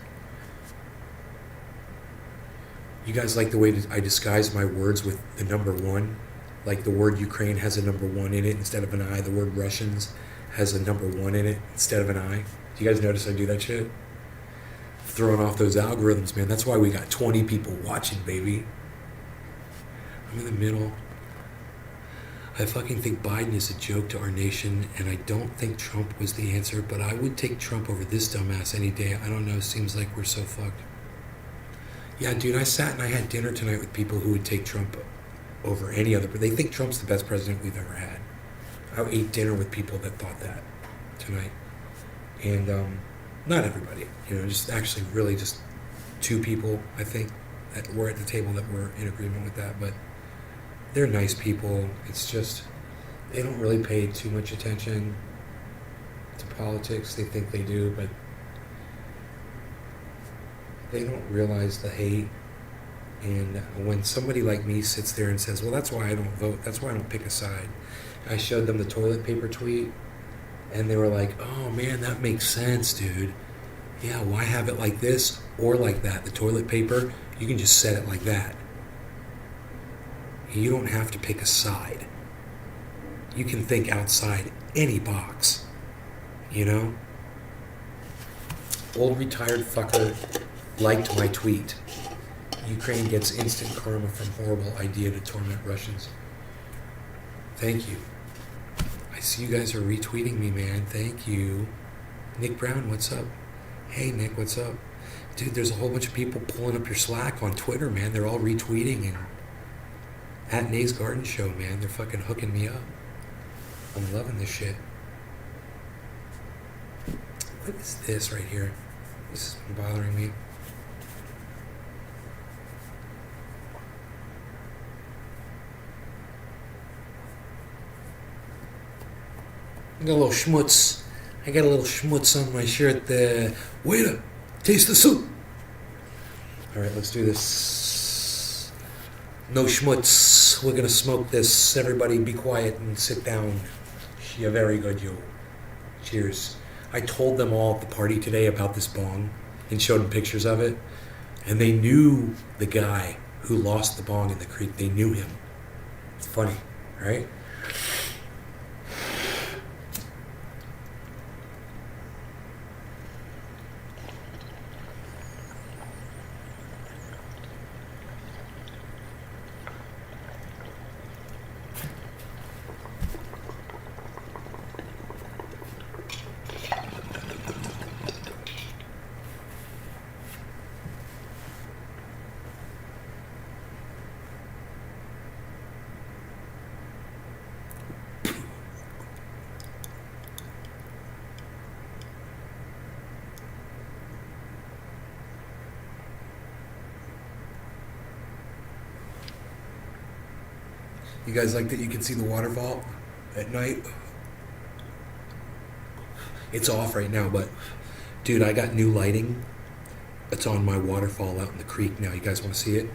Speaker 1: You guys like the way I disguise my words with the number one? Like the word Ukraine has a number one in it instead of an I. The word Russians has a number one in it instead of an I. Do you guys notice I do that shit? Throwing off those algorithms, man. That's why we got 20 people watching, baby. I'm in the middle. I fucking think Biden is a joke to our nation, and I don't think Trump was the answer, but I would take Trump over this dumbass any day. I don't know, seems like we're so fucked. Yeah, dude, I sat and I had dinner tonight with people who would take Trump over any other, but they think Trump's the best president we've ever had. I ate dinner with people that thought that tonight. And not everybody, you know, just actually really just two people, I think, that were at the table that were in agreement with that, but they're nice people. It's just, they don't really pay too much attention to politics. They think they do, but they don't realize the hate. And when somebody like me sits there and says, well, that's why I don't vote, that's why I don't pick a side. I showed them the toilet paper tweet, and they were like, oh man, that makes sense, dude. Yeah, why have it like this or like that? The toilet paper, you can just set it like that. You don't have to pick a side. You can think outside any box, you know? Old retired fucker liked my tweet. Ukraine gets instant karma from horrible idea to torment Russians. Thank you. I see you guys are retweeting me, man. Thank you. Nick Brown, what's up? Hey, Nick, what's up? Dude, there's a whole bunch of people pulling up your slack on Twitter, man. They're all retweeting and at Nate's Garden Show, man. They're fucking hooking me up. I'm loving this shit. What is this right here? This has been bothering me. I got a little schmutz. I got a little schmutz on my shirt there. Waiter, taste the soup. All right, let's do this. No schmutz. We're gonna smoke this. Everybody be quiet and sit down. You're very good, you. Cheers. I told them all at the party today about this bong and showed them pictures of it. And they knew the guy who lost the bong in the creek. They knew him. It's funny, right? You guys like that you can see the waterfall at night? It's off right now, but dude, I got new lighting. It's on my waterfall out in the creek now. You guys want to see it?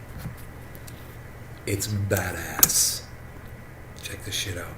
Speaker 1: It's badass. Check this shit out.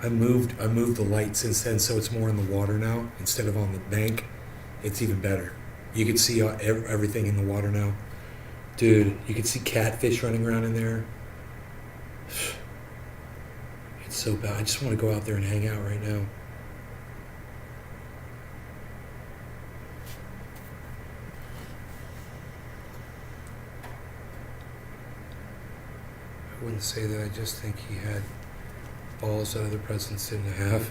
Speaker 1: I moved the light since then, so it's more in the water now instead of on the bank. It's even better. You can see everything in the water now. Dude, you can see catfish running around in there. It's so bad. I just want to go out there and hang out right now. I wouldn't say that. I just think he had balls that other presidents didn't have.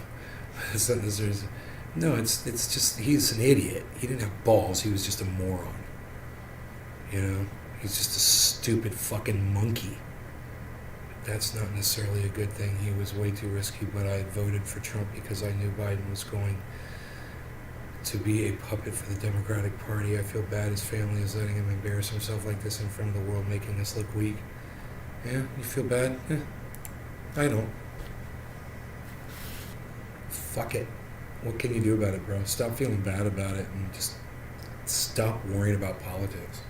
Speaker 1: No, it's just he's an idiot. He didn't have balls. He was just a moron. You know, he's just a stupid fucking monkey. That's not necessarily a good thing. He was way too risky, but I voted for Trump because I knew Biden was going to be a puppet for the Democratic Party. I feel bad his family is letting him embarrass himself like this in front of the world, making us look weak. Yeah, you feel bad? Yeah, I don't. Fuck it. What can you do about it, bro? Stop feeling bad about it and just stop worrying about politics.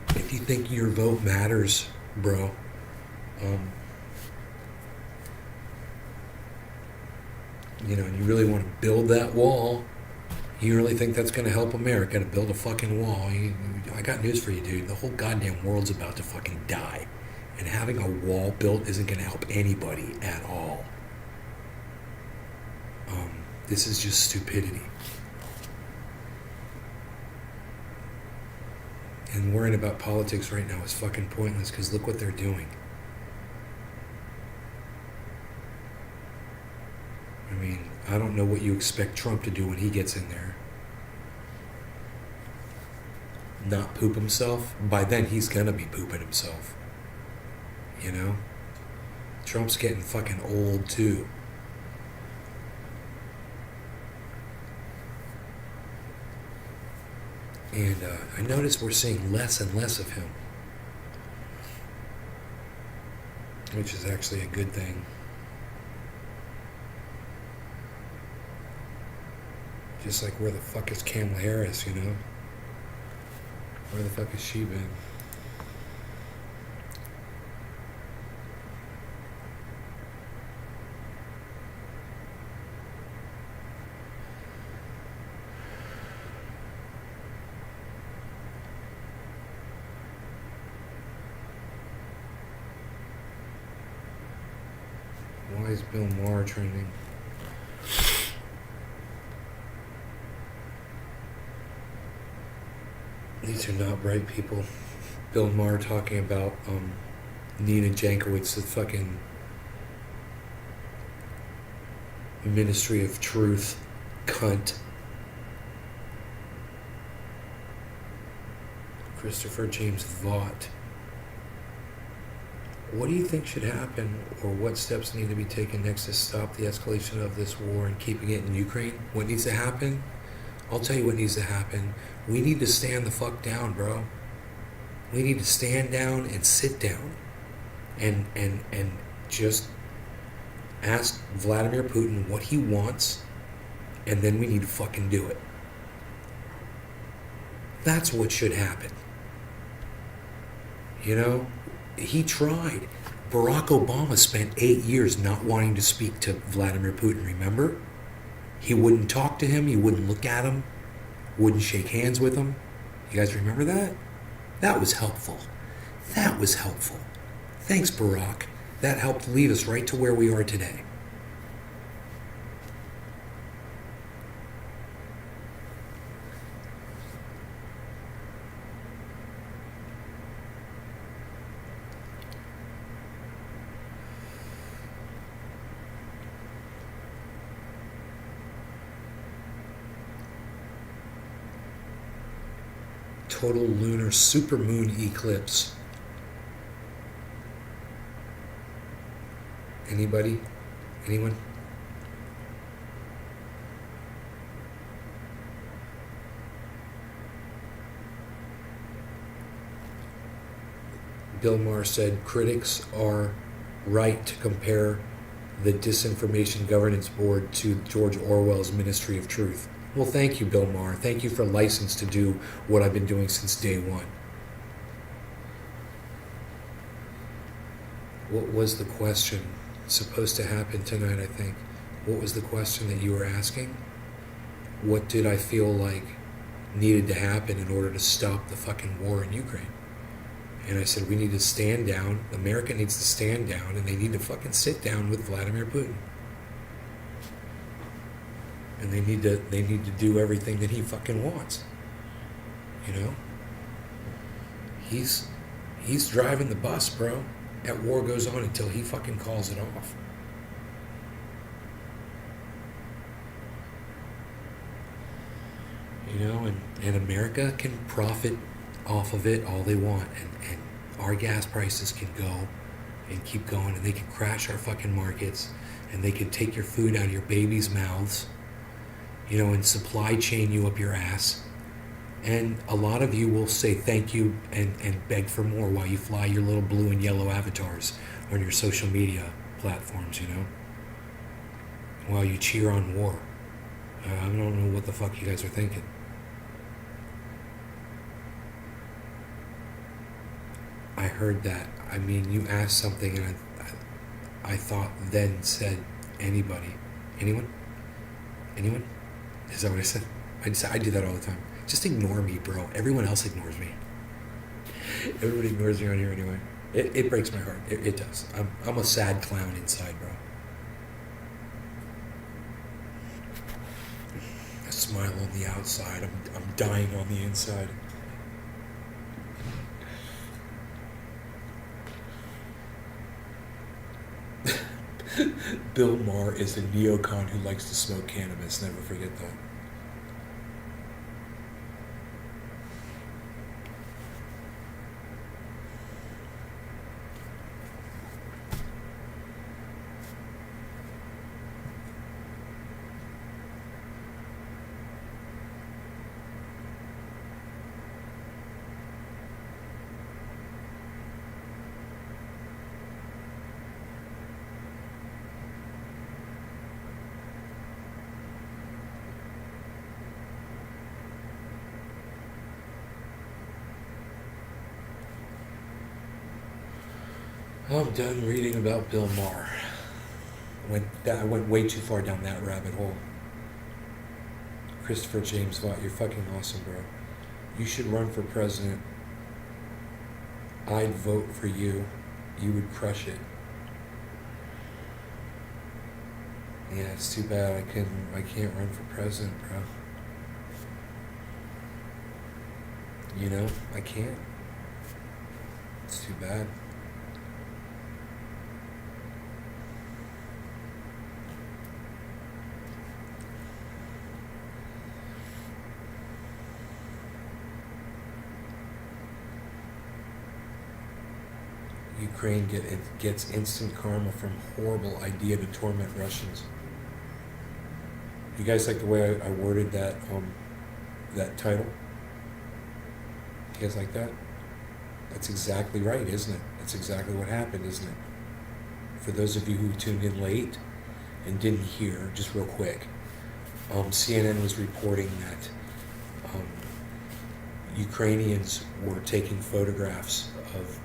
Speaker 1: If you think your vote matters, bro, you know, and you really want to build that wall, you really think that's going to help America to build a fucking wall? I got news for you, dude. The whole goddamn world's about to fucking die. And having a wall built isn't going to help anybody at all. This is just stupidity. And worrying about politics right now is fucking pointless because look what they're doing. I mean, I don't know what you expect Trump to do when he gets in there. Not poop himself? By then he's gonna be pooping himself. You know? Trump's getting fucking old too. And I notice we're seeing less and less of him, which is actually a good thing. Just like, where the fuck is Kamala Harris, you know? Where the fuck has she been? Why is Bill Maher trending? These are not bright people. Bill Maher talking about Nina Jankowicz, the fucking Ministry of Truth cunt. Christopher James Vaught. What do you think should happen, or what steps need to be taken next to stop the escalation of this war and keeping it in Ukraine? What needs to happen? I'll tell you what needs to happen. We need to stand the fuck down, bro. We need to stand down and sit down and just ask Vladimir Putin what he wants, and then we need to fucking do it. That's what should happen. You know? He tried. Barack Obama spent 8 years not wanting to speak to Vladimir Putin, remember? He wouldn't talk to him, he wouldn't look at him, wouldn't shake hands with him. You guys remember that? That was helpful. That was helpful. Thanks, Barack. That helped lead us right to where we are today. Total lunar supermoon eclipse. Anybody? Anyone? Bill Maher said critics are right to compare the Disinformation Governance Board to George Orwell's Ministry of Truth. Well, thank you, Bill Maher. Thank you for license to do what I've been doing since day one. What was the question supposed to happen tonight, I think? What was the question that you were asking? What did I feel like needed to happen in order to stop the fucking war in Ukraine? And I said, we need to stand down. America needs to stand down, and they need to fucking sit down with Vladimir Putin. And they need to do everything that he fucking wants. You know? He's driving the bus, bro. That war goes on until he fucking calls it off. You know, and America can profit off of it all they want, and our gas prices can go and keep going, and they can crash our fucking markets, and they can take your food out of your babies' mouths, you know, and supply chain you up your ass. And a lot of you will say thank you and beg for more while you fly your little blue and yellow avatars on your social media platforms, you know, while you cheer on war. I don't know what the fuck you guys are thinking. I heard that. I mean, you asked something, and I thought then said anybody. Anyone? Anyone? Is that what I said? I do that all the time. Just ignore me, bro. Everyone else ignores me. Everybody ignores me on here anyway. It breaks my heart. It does. I'm a sad clown inside, bro. A smile on the outside. I'm dying on the inside. Bill Maher is a neocon who likes to smoke cannabis. Never forget that. I'm done reading about Bill Maher. I went way too far down that rabbit hole. Christopher James Vaught, you're fucking awesome, bro. You should run for president. I'd vote for you. You would crush it. Yeah, it's too bad I can't run for president, bro. You know, I can't. It's too bad. Ukraine gets instant karma from horrible idea to torment Russians. You guys like the way I worded that title? You guys like that? That's exactly right, isn't it? That's exactly what happened, isn't it? For those of you who tuned in late and didn't hear, just real quick, CNN was reporting that Ukrainians were taking photographs of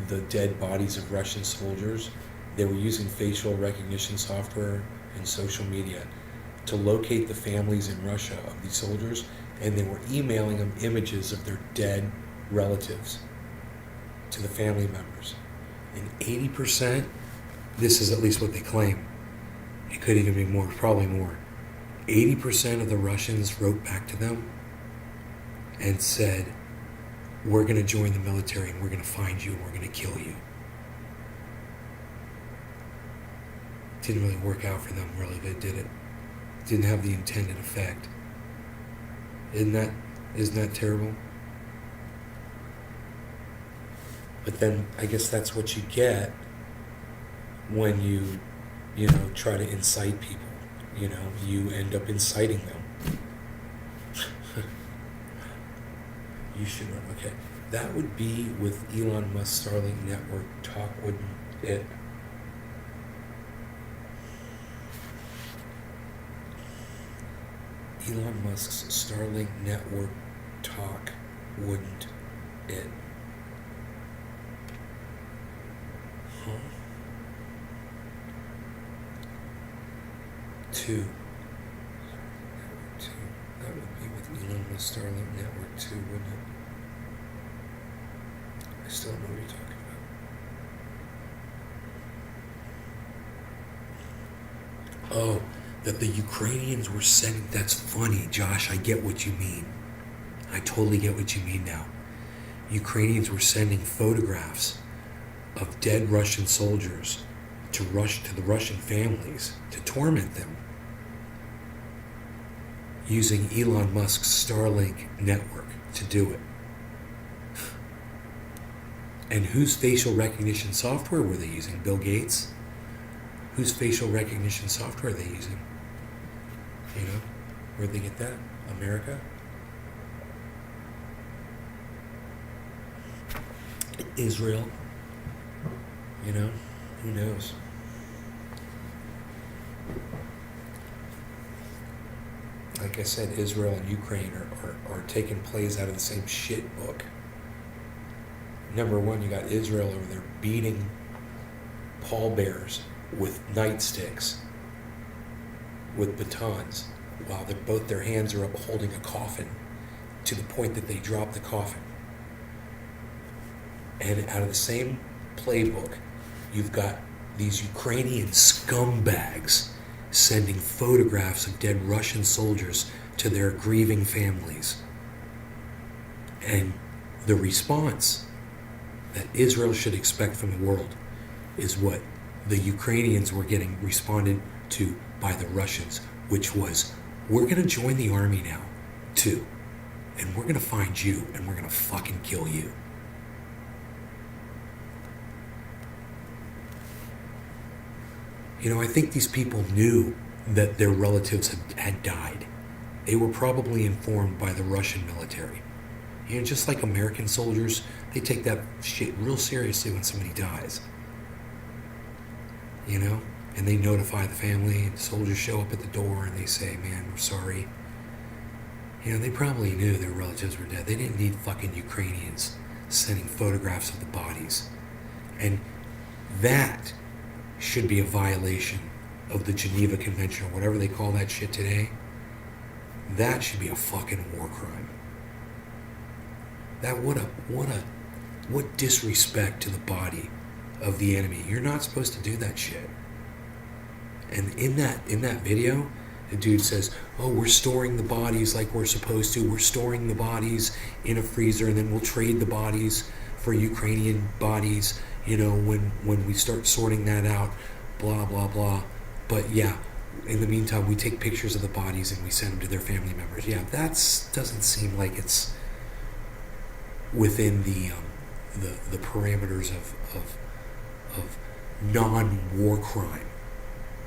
Speaker 1: the dead bodies of Russian soldiers. They were using facial recognition software and social media to locate the families in Russia of these soldiers, and they were emailing them images of their dead relatives to the family members. And 80%, this is at least what they claim, it could even be more, probably more, 80% of the Russians wrote back to them and said, we're going to join the military and we're going to find you and we're going to kill you. Didn't really work out for them, really, did it? Didn't have the intended effect. Isn't that terrible? But then I guess that's what you get when you try to incite people. You know, you end up inciting them. You should run. Okay, that would be with Elon Musk's Starlink network talk, wouldn't it? Elon Musk's Starlink network talk, wouldn't it? Huh? 2. That would be with Elon Musk Starlink Network 2, wouldn't it? I still don't know what you're talking about. Oh, that the Ukrainians were sending. That's funny, Josh. I get what you mean. I totally get what you mean now. Ukrainians were sending photographs of dead Russian soldiers to the Russian families to torment them using Elon Musk's Starlink network to do it. And whose facial recognition software were they using? Bill Gates? Whose facial recognition software are they using? You know, where'd they get that? America? Israel? You know, who knows? Like I said, Israel and Ukraine are taking plays out of the same shit book. Number one, you got Israel over there beating pallbearers with nightsticks, with batons, while both their hands are up holding a coffin, to the point that they drop the coffin. And out of the same playbook, you've got these Ukrainian scumbags sending photographs of dead Russian soldiers to their grieving families. And the response that Israel should expect from the world is what the Ukrainians were getting responded to by the Russians, which was, we're going to join the army now, too. And we're going to find you, and we're going to fucking kill you. You know, I think these people knew that their relatives had died. They were probably informed by the Russian military. You know, just like American soldiers, they take that shit real seriously when somebody dies. You know? And they notify the family, and soldiers show up at the door and they say, man, we're sorry. You know, they probably knew their relatives were dead. They didn't need fucking Ukrainians sending photographs of the bodies. And that should be a violation of the Geneva Convention, or whatever they call that shit today. That should be a fucking war crime. That what disrespect to the body of the enemy. You're not supposed to do that shit. And in that video, the dude says, oh, we're storing the bodies like we're supposed to. We're storing the bodies in a freezer, and then we'll trade the bodies for Ukrainian bodies, you know, when we start sorting that out, blah, blah, blah. But yeah, in the meantime, we take pictures of the bodies and we send them to their family members. Yeah, that doesn't seem like it's within the parameters of non-war crime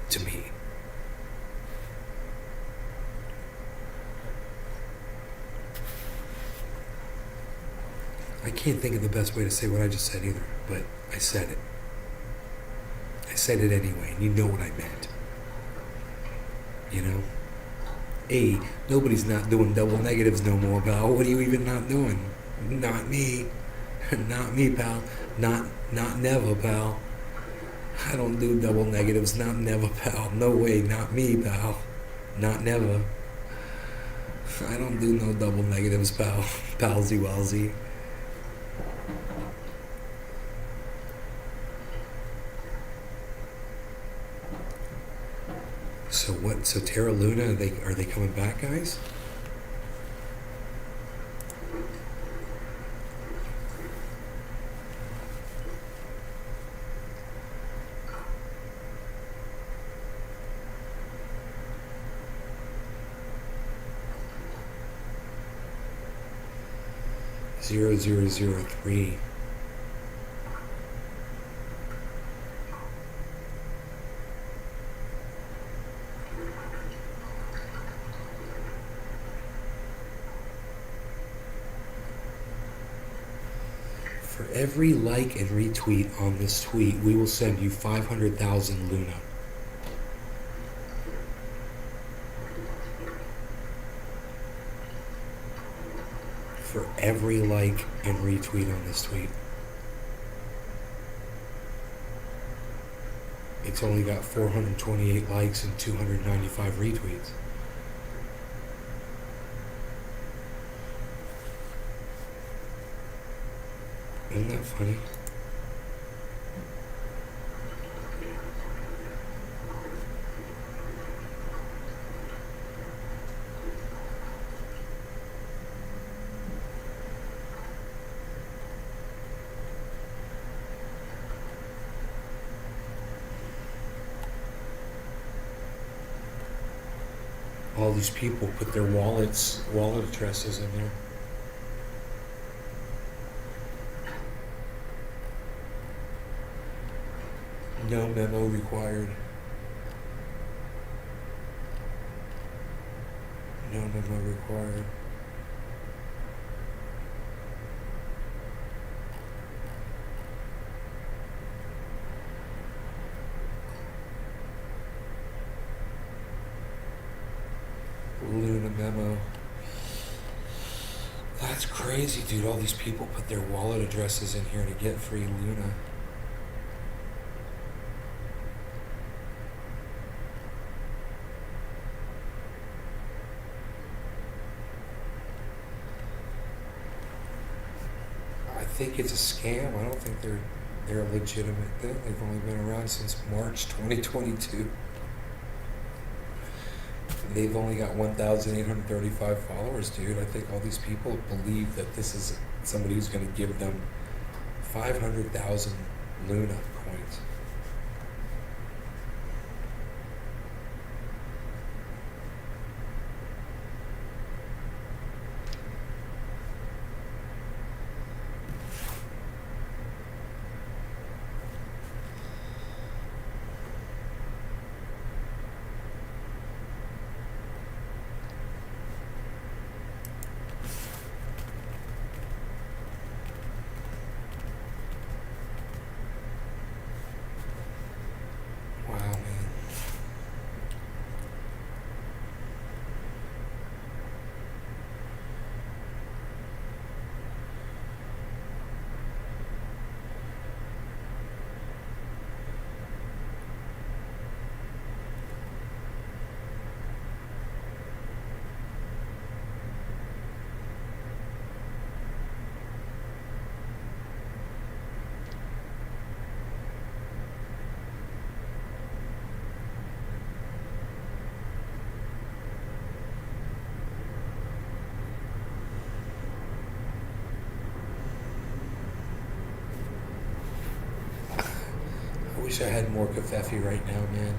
Speaker 1: to me. I can't think of the best way to say what I just said either, but I said it. I said it anyway, and you know what I meant. You know? A, nobody's not doing double negatives no more, pal. What are you even not doing? Not me. Not me, pal. Not never, pal. I don't do double negatives. Not never, pal. No way. Not me, pal. Not never. I don't do no double negatives, pal. Palsy walsy. So what? So Terra Luna, are they coming back, guys? (0003). For every like and retweet on this tweet, we will send you 500,000 Luna. For every like and retweet on this tweet. It's only got 428 likes and 295 retweets. Isn't that funny? All these people put their wallet addresses in there. No memo required. No memo required. Luna memo. That's crazy, dude. All these people put their wallet addresses in here to get free Luna. I think it's a scam. I don't think they're a legitimate thing. They've only been around since March 2022. They've only got 1,835 followers, dude. I think all these people believe that this is somebody who's going to give them 500,000 Luna coins. Wow, man. I wish I had more kafefe right now, man.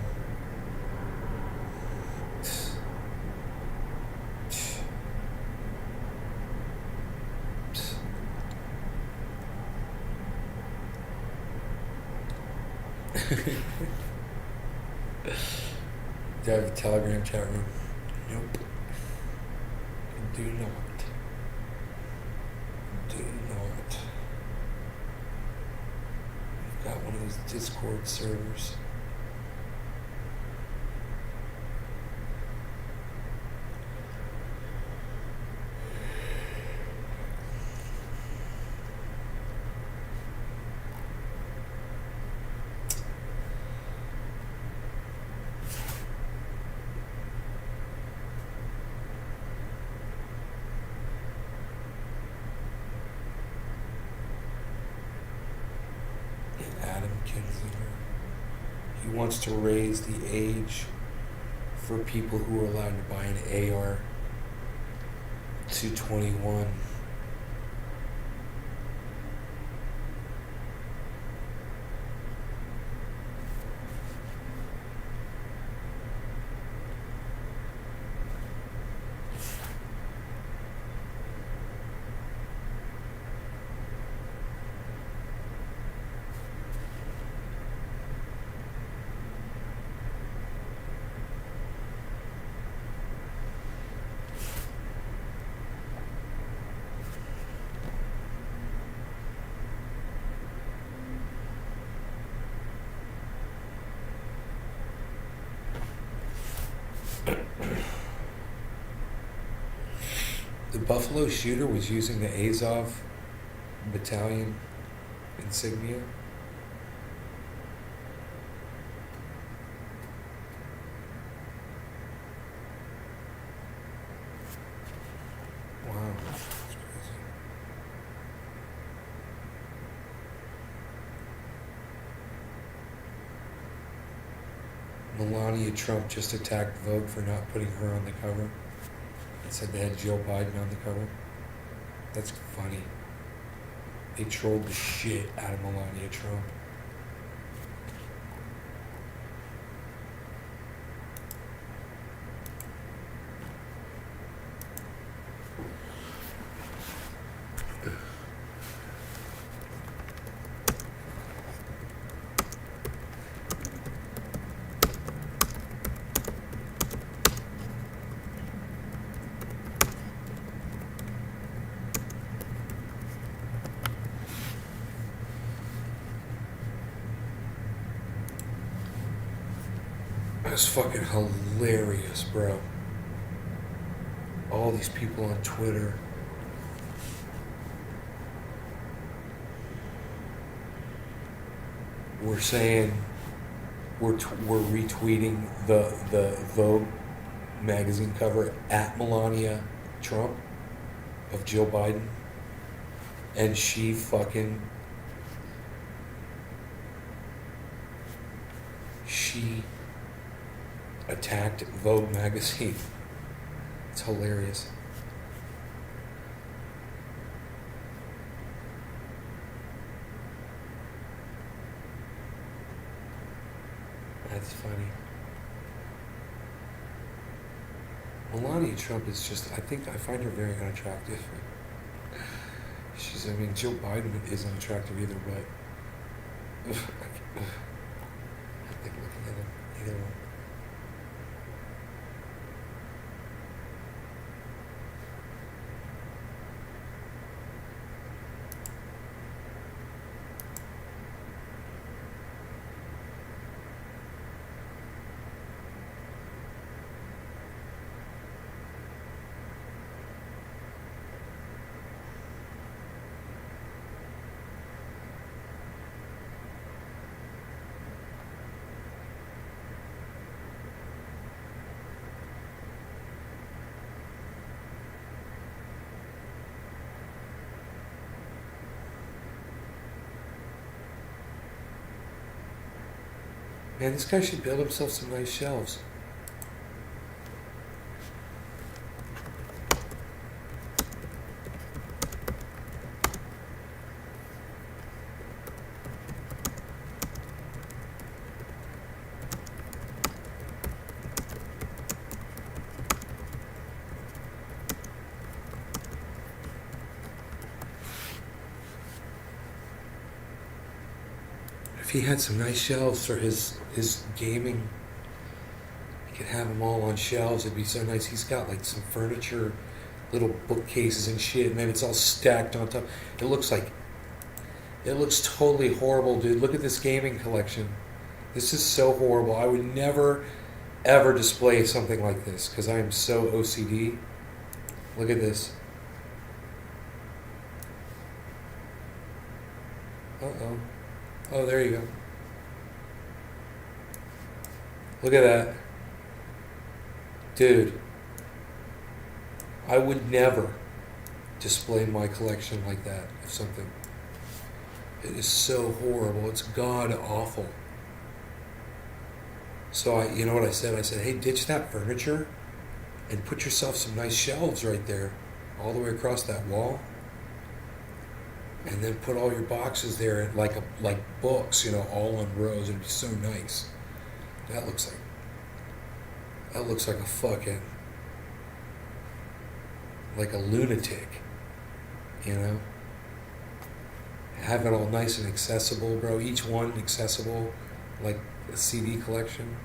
Speaker 1: Do I have a Telegram chat room? Nope. I do not. Do not. I've got one of those Discord servers. Adam Kinzinger. He wants to raise the age for people who are allowed to buy an AR to 21. The Buffalo shooter was using the Azov battalion insignia. Melania Trump just attacked Vogue for not putting her on the cover. And said they had Jill Biden on the cover. That's funny. They trolled the shit out of Melania Trump. That's fucking hilarious, bro. All these people on Twitter. We're saying we're retweeting the Vogue magazine cover at Melania Trump of Jill Biden, and she attacked Vogue magazine. It's hilarious. That's funny. Melania Trump is just, I find her very unattractive. I mean, Jill Biden isn't attractive either, but I think looking at them, either one. Man, this guy should build himself some nice shelves. If he had some nice shelves for his gaming, he could have them all on shelves. It'd be so nice. He's got like some furniture, little bookcases and shit, and then it's all stacked on top. It looks totally horrible, dude. Look at this gaming collection. This is so horrible. I would never, ever display something like this because I am so OCD. Look at this. Uh-oh. Oh, there you go. Look at that. Dude, I would never display my collection like that of something. It is so horrible. It's god awful. So you know what I said? I said, hey, ditch that furniture and put yourself some nice shelves right there, all the way across that wall. And then put all your boxes there like books, all on rows. It'd be so nice. That looks like a fucking, like a lunatic, Have it all nice and accessible, bro. Each one accessible, like a CD collection.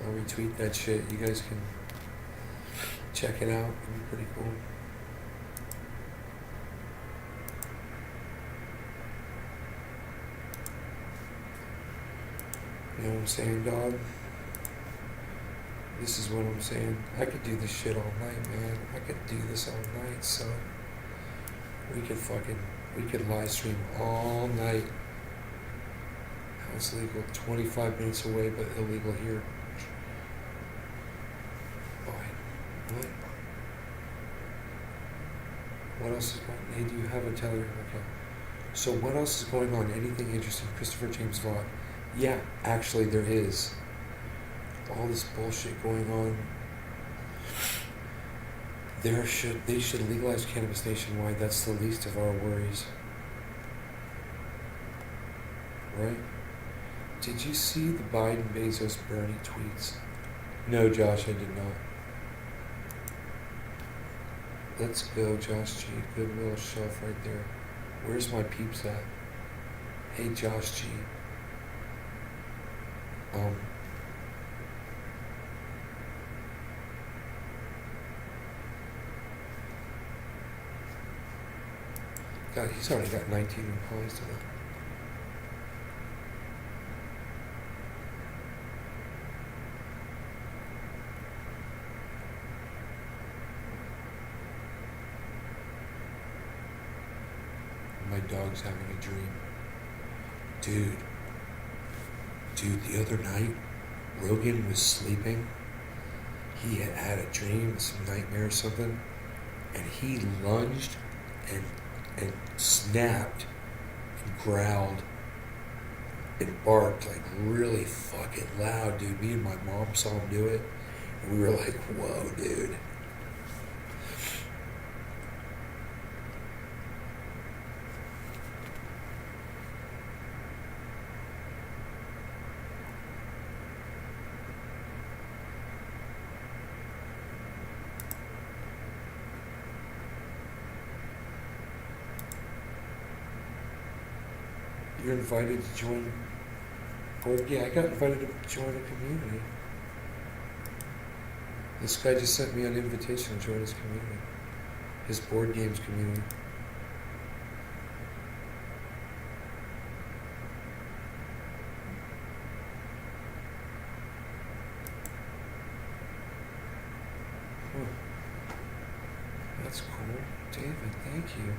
Speaker 1: I'll retweet that shit. You guys can check it out. It'd be pretty cool. You know what I'm saying, dog? This is what I'm saying. I could do this shit all night, man. I could do this all night, so we could live stream all night. House legal, 25 minutes away, but illegal here. What? What else is going on? Hey, do you have a teller? Okay. So what else is going on? Anything interesting? Christopher James Vaught. Yeah, actually there is. All this bullshit going on. They should legalize cannabis nationwide. That's the least of our worries. Right? Did you see the Biden, Bezos, Bernie tweets? No, Josh, I did not. Let's go, Josh G. Goodwill shelf right there. Where's my peeps at? Hey, Josh G. God, he's already got 19 replies to that. My dog's having a dream. Dude, the other night, Rogan was sleeping. He had had a dream, some nightmare or something, and he lunged and snapped and growled and barked like really fucking loud, dude. Me and my mom saw him do it, and we were like, whoa, dude. You're invited to join, yeah, I got invited to join a community. This guy just sent me an invitation to join his community, his board games community. Huh. That's cool. David, thank you.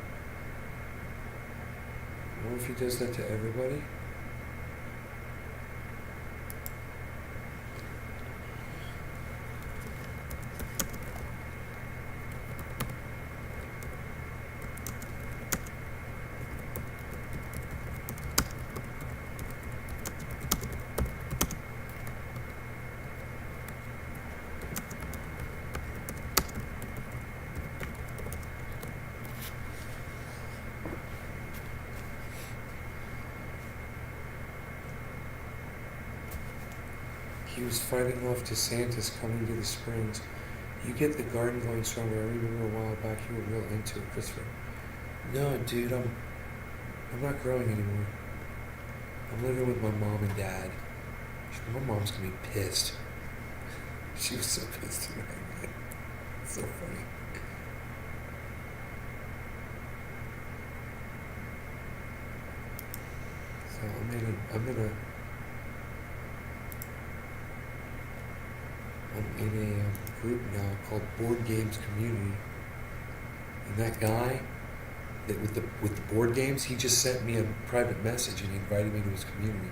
Speaker 1: I wonder if he does that to everybody. He was fighting off DeSantis coming to the Springs. You get the garden going stronger. I remember a while back you were real into it, Christopher. No, dude, I'm not growing anymore. I'm living with my mom and dad. My mom's gonna be pissed. She was so pissed tonight, man. It's so funny. So I'm in a group now called Board Games Community, and that guy that with the board games, he just sent me a private message and he invited me to his community.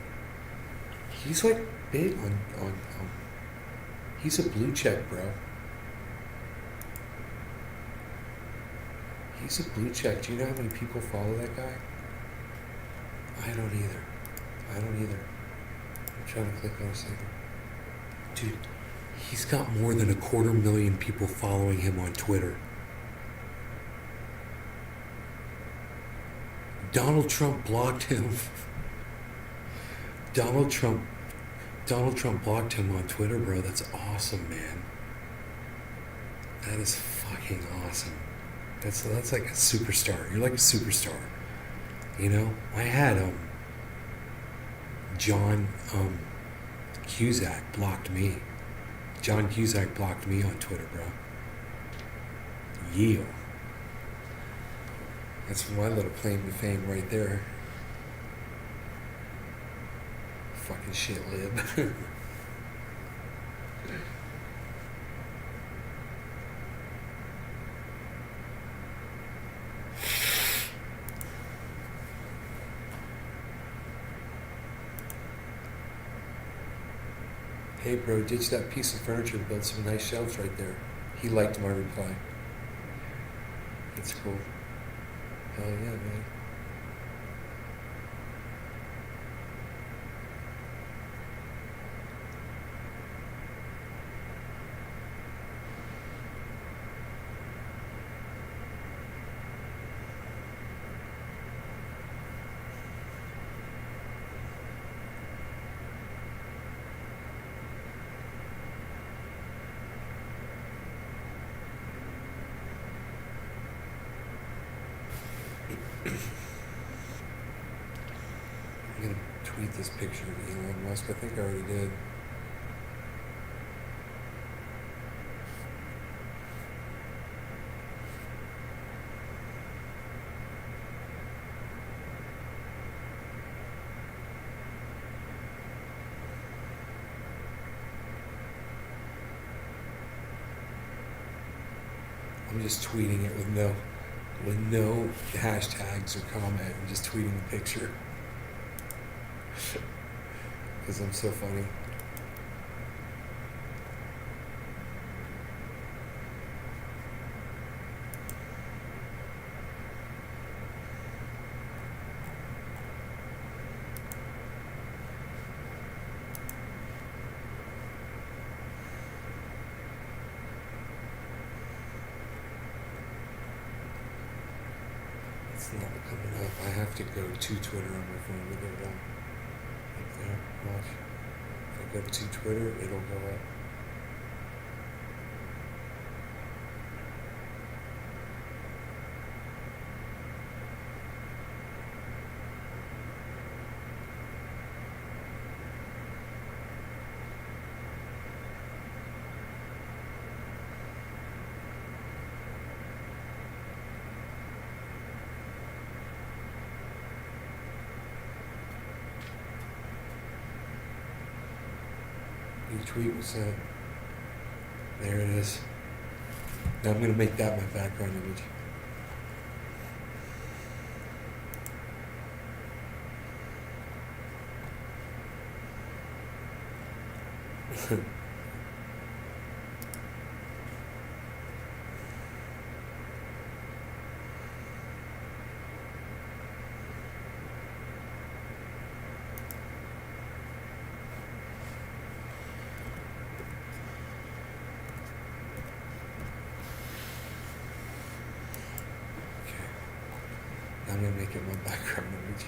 Speaker 1: He's like big on he's a blue check, bro. He's a blue check. Do you know how many people follow that guy? I don't either. I'm trying to click on a second. Dude, he's got more than 250,000 people following him on Twitter. Donald Trump blocked him. Donald Trump blocked him on Twitter, bro. That's awesome, man. That is fucking awesome. That's like a superstar. You're like a superstar. You know? I had John Cusack blocked me. John Cusack blocked me on Twitter, bro. Yeah. That's my little claim to fame right there. Fucking shit lib. Hey bro, ditch that piece of furniture and build some nice shelves right there. He liked my reply. That's cool. Hell yeah, man. I'm gonna tweet this picture of Elon Musk. I think I already did. I'm just tweeting it with no hashtags or comment. I'm just tweeting the picture. Because I'm so funny. It's not coming up. I have to go to Twitter on my phone to get it on. Up there, watch. If I go to Twitter, it'll go up. Your tweet was sent. There it is. Now I'm going to make that my background image. I'm going to make it my background image.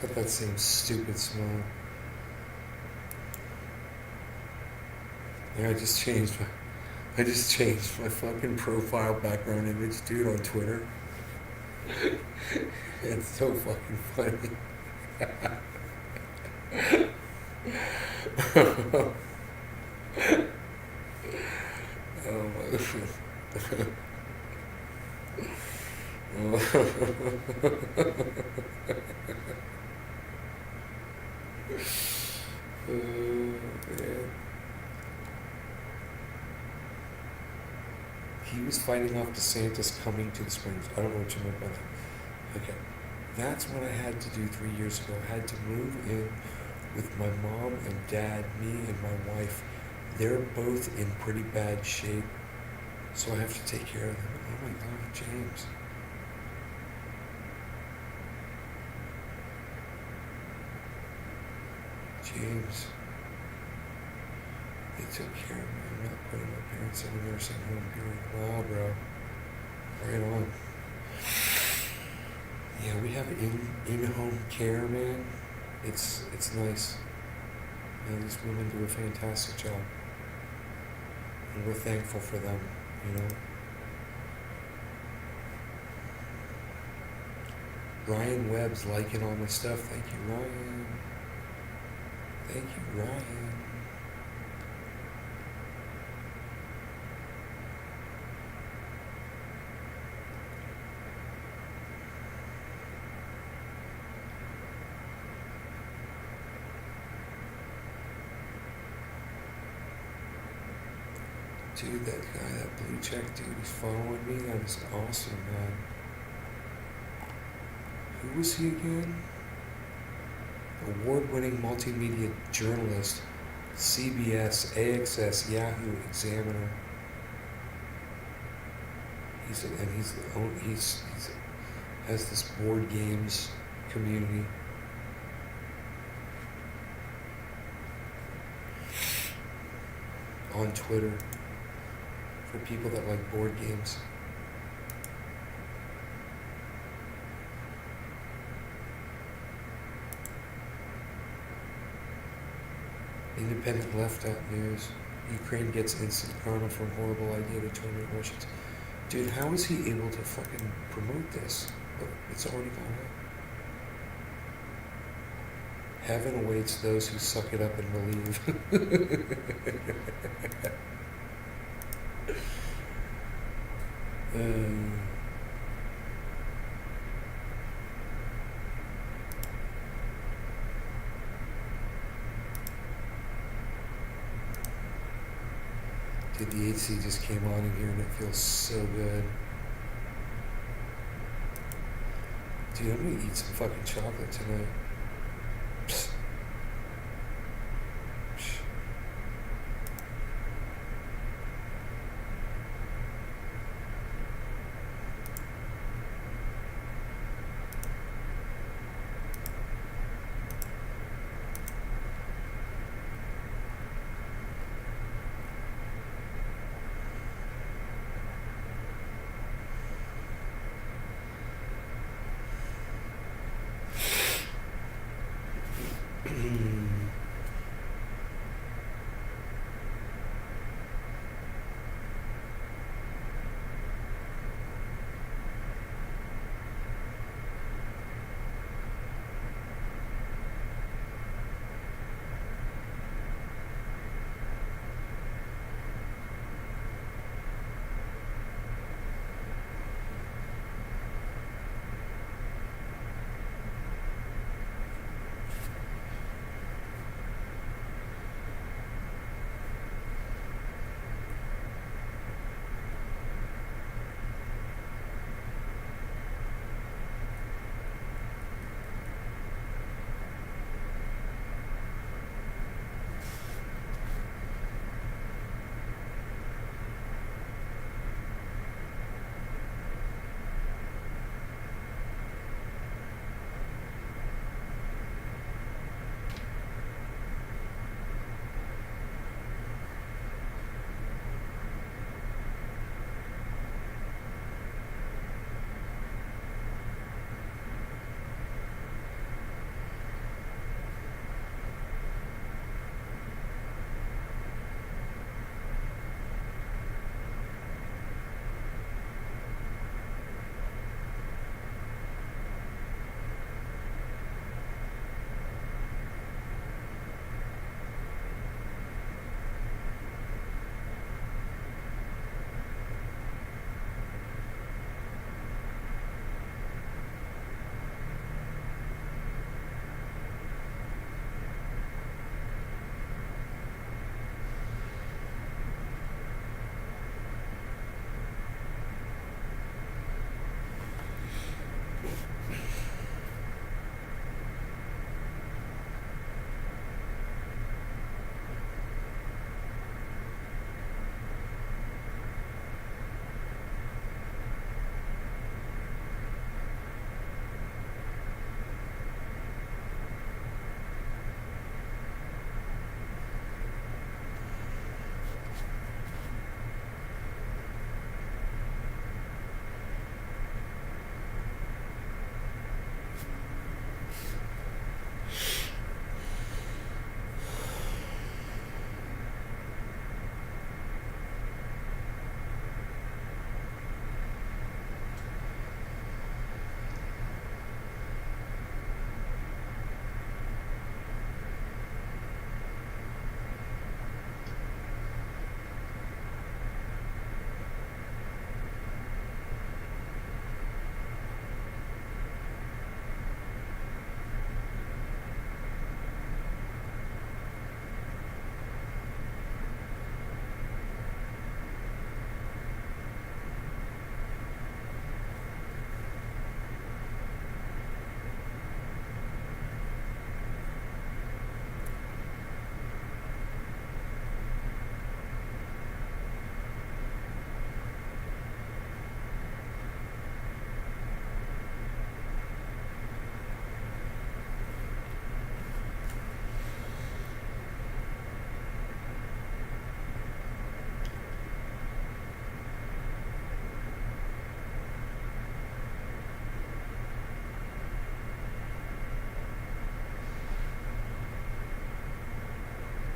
Speaker 1: Got that same stupid smile. Yeah, I just changed my fucking profile background image, dude, on Twitter. It's so fucking funny. Oh my god. Man. He was fighting off DeSantis coming to the Springs. I don't know what you meant by that. Okay. That's what I had to do 3 years ago. I had to move in with my mom and dad, me and my wife. They're both in pretty bad shape, so I have to take care of them. Oh my God, James. games. They took care of me. I'm not putting my parents in a nursing home, period. Wow, bro. Right on. Yeah, we have in-home care, man. It's nice. And these women do a fantastic job. And we're thankful for them, you know. Ryan Webb's liking all my stuff. Thank you, Ryan. Thank you, Ryan. Dude, that guy, that blue check dude, he's following me. That is awesome, man. Who was he again? Award-winning multimedia journalist, CBS, AXS, Yahoo, Examiner. He's has this board games community. On Twitter for people that like board games. Independent left news. Ukraine gets instant karma from horrible idea to terminate Russians. Dude, how is he able to fucking promote this? It's already gone out. Heaven awaits those who suck it up and believe. Dude, the HC just came on in here and it feels so good. Dude, I'm gonna eat some fucking chocolate tonight.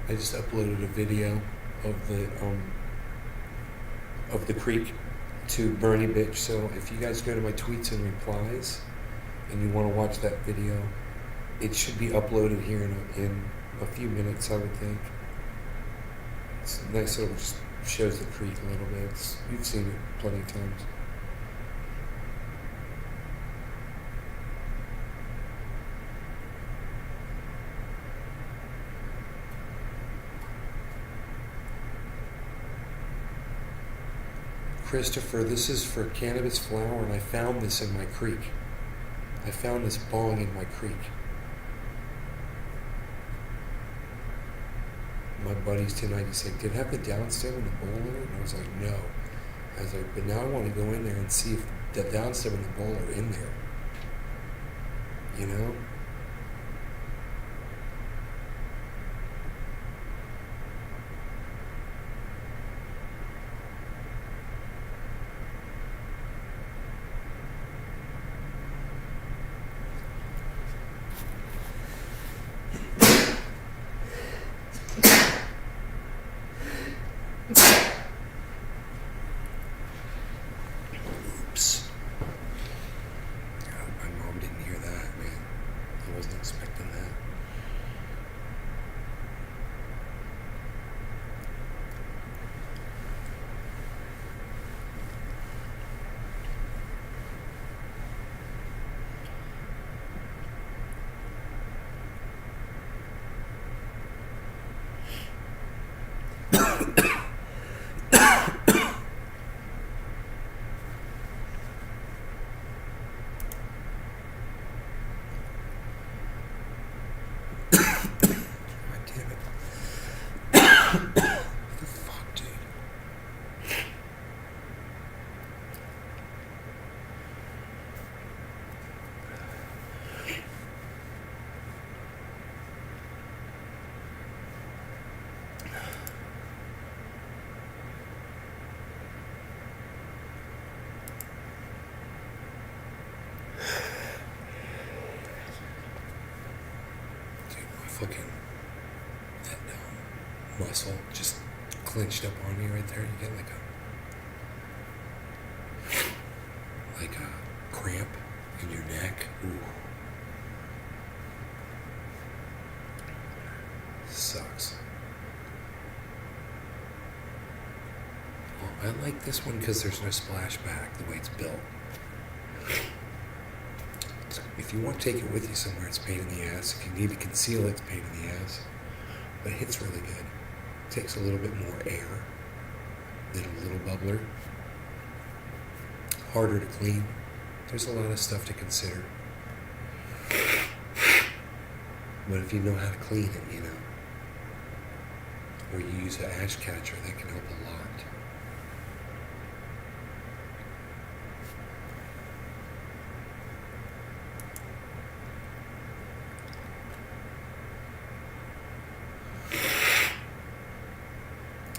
Speaker 1: I just uploaded a video of the creek to Bernie Bitch. So if you guys go to my tweets and replies and you want to watch that video, it should be uploaded here in a few minutes, I would think. It's nice little, just shows the creek a little bit. You've seen it plenty of times. Christopher, this is for cannabis flower, and I found this in my creek. I found this bong in my creek. My buddy's 1096, did it have the downstem and the bowl in it? And I was like, no. I was like, but now I want to go in there and see if the downstem and the bowl are in there. You know? Oops. I hope my mom didn't hear that, man. I wasn't expecting that. God damn it. What the fuck, dude? Dude, my fucking that muscle just clenched up on me right there. You get like a cramp in your neck. Ooh. Sucks. Well, I like this one because there's no splashback the way it's built. If you want to take it with you somewhere, it's a pain in the ass. If you need to conceal it, it's a pain in the ass. But it hits really good. It takes a little bit more air than a little bubbler. Harder to clean. There's a lot of stuff to consider. But if you know how to clean it, you know, or you use an ash catcher, that can help a lot.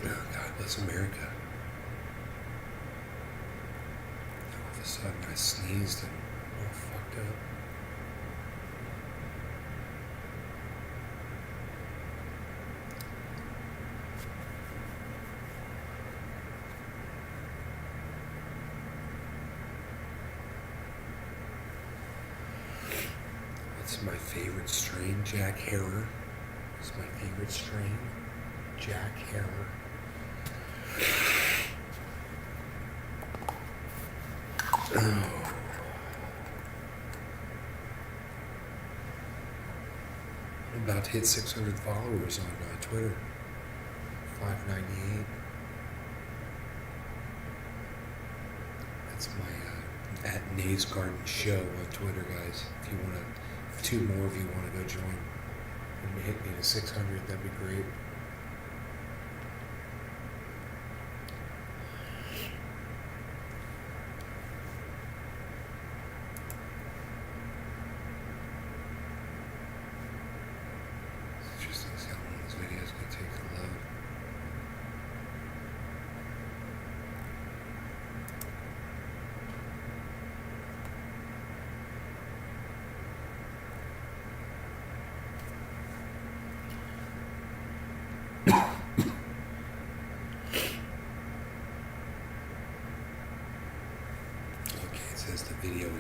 Speaker 1: Oh, God bless America. All of a sudden I sneezed and all fucked up. What's my favorite strain? Jack Harrer is my favorite strain. Jack Harrer. Oh. I'm about to hit 600 followers on Twitter. 598. That's my at Nays Garden Show on Twitter, guys. If you want to, if two more of you want to go join and hit me to 600, that'd be great. It's interesting to see how long this video is going to take to load.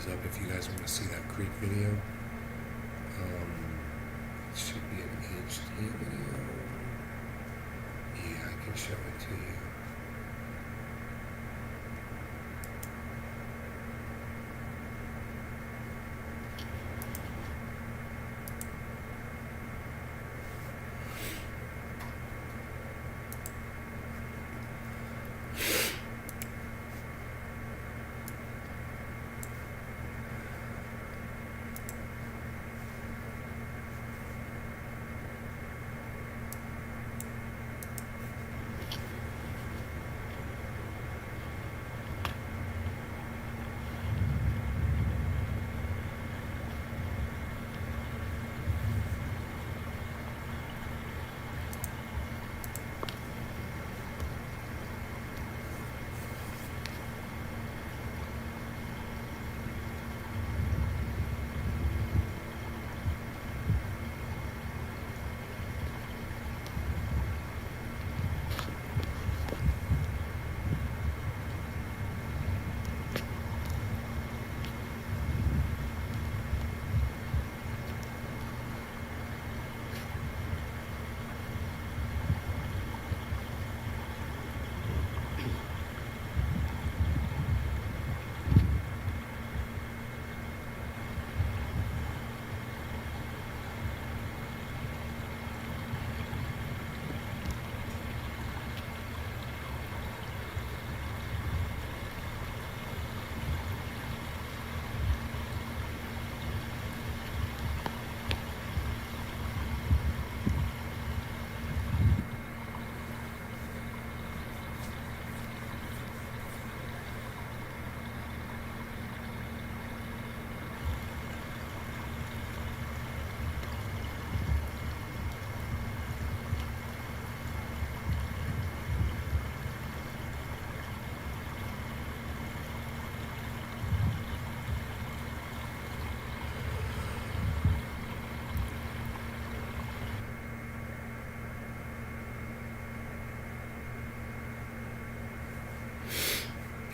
Speaker 1: thumbs up if you guys want to see that Creek video. It should be an HD video. Yeah, I can show it to you.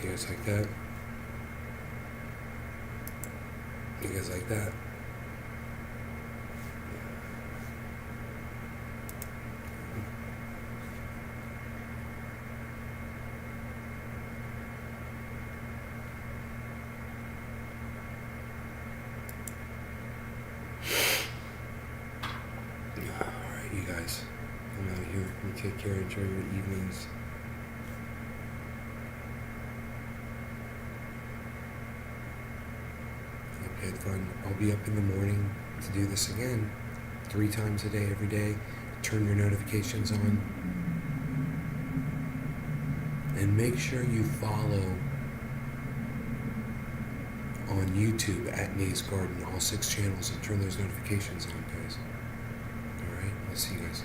Speaker 1: You guys like that? You guys like that? Alright, you guys. I'm out of here. You take care. Enjoy your evenings. Had fun. I'll be up in the morning to do this again 3 times a day, every day. Turn your notifications on. And make sure you follow on YouTube at Nate's Garden, all 6 channels, and turn those notifications on, guys. Alright, I'll see you guys.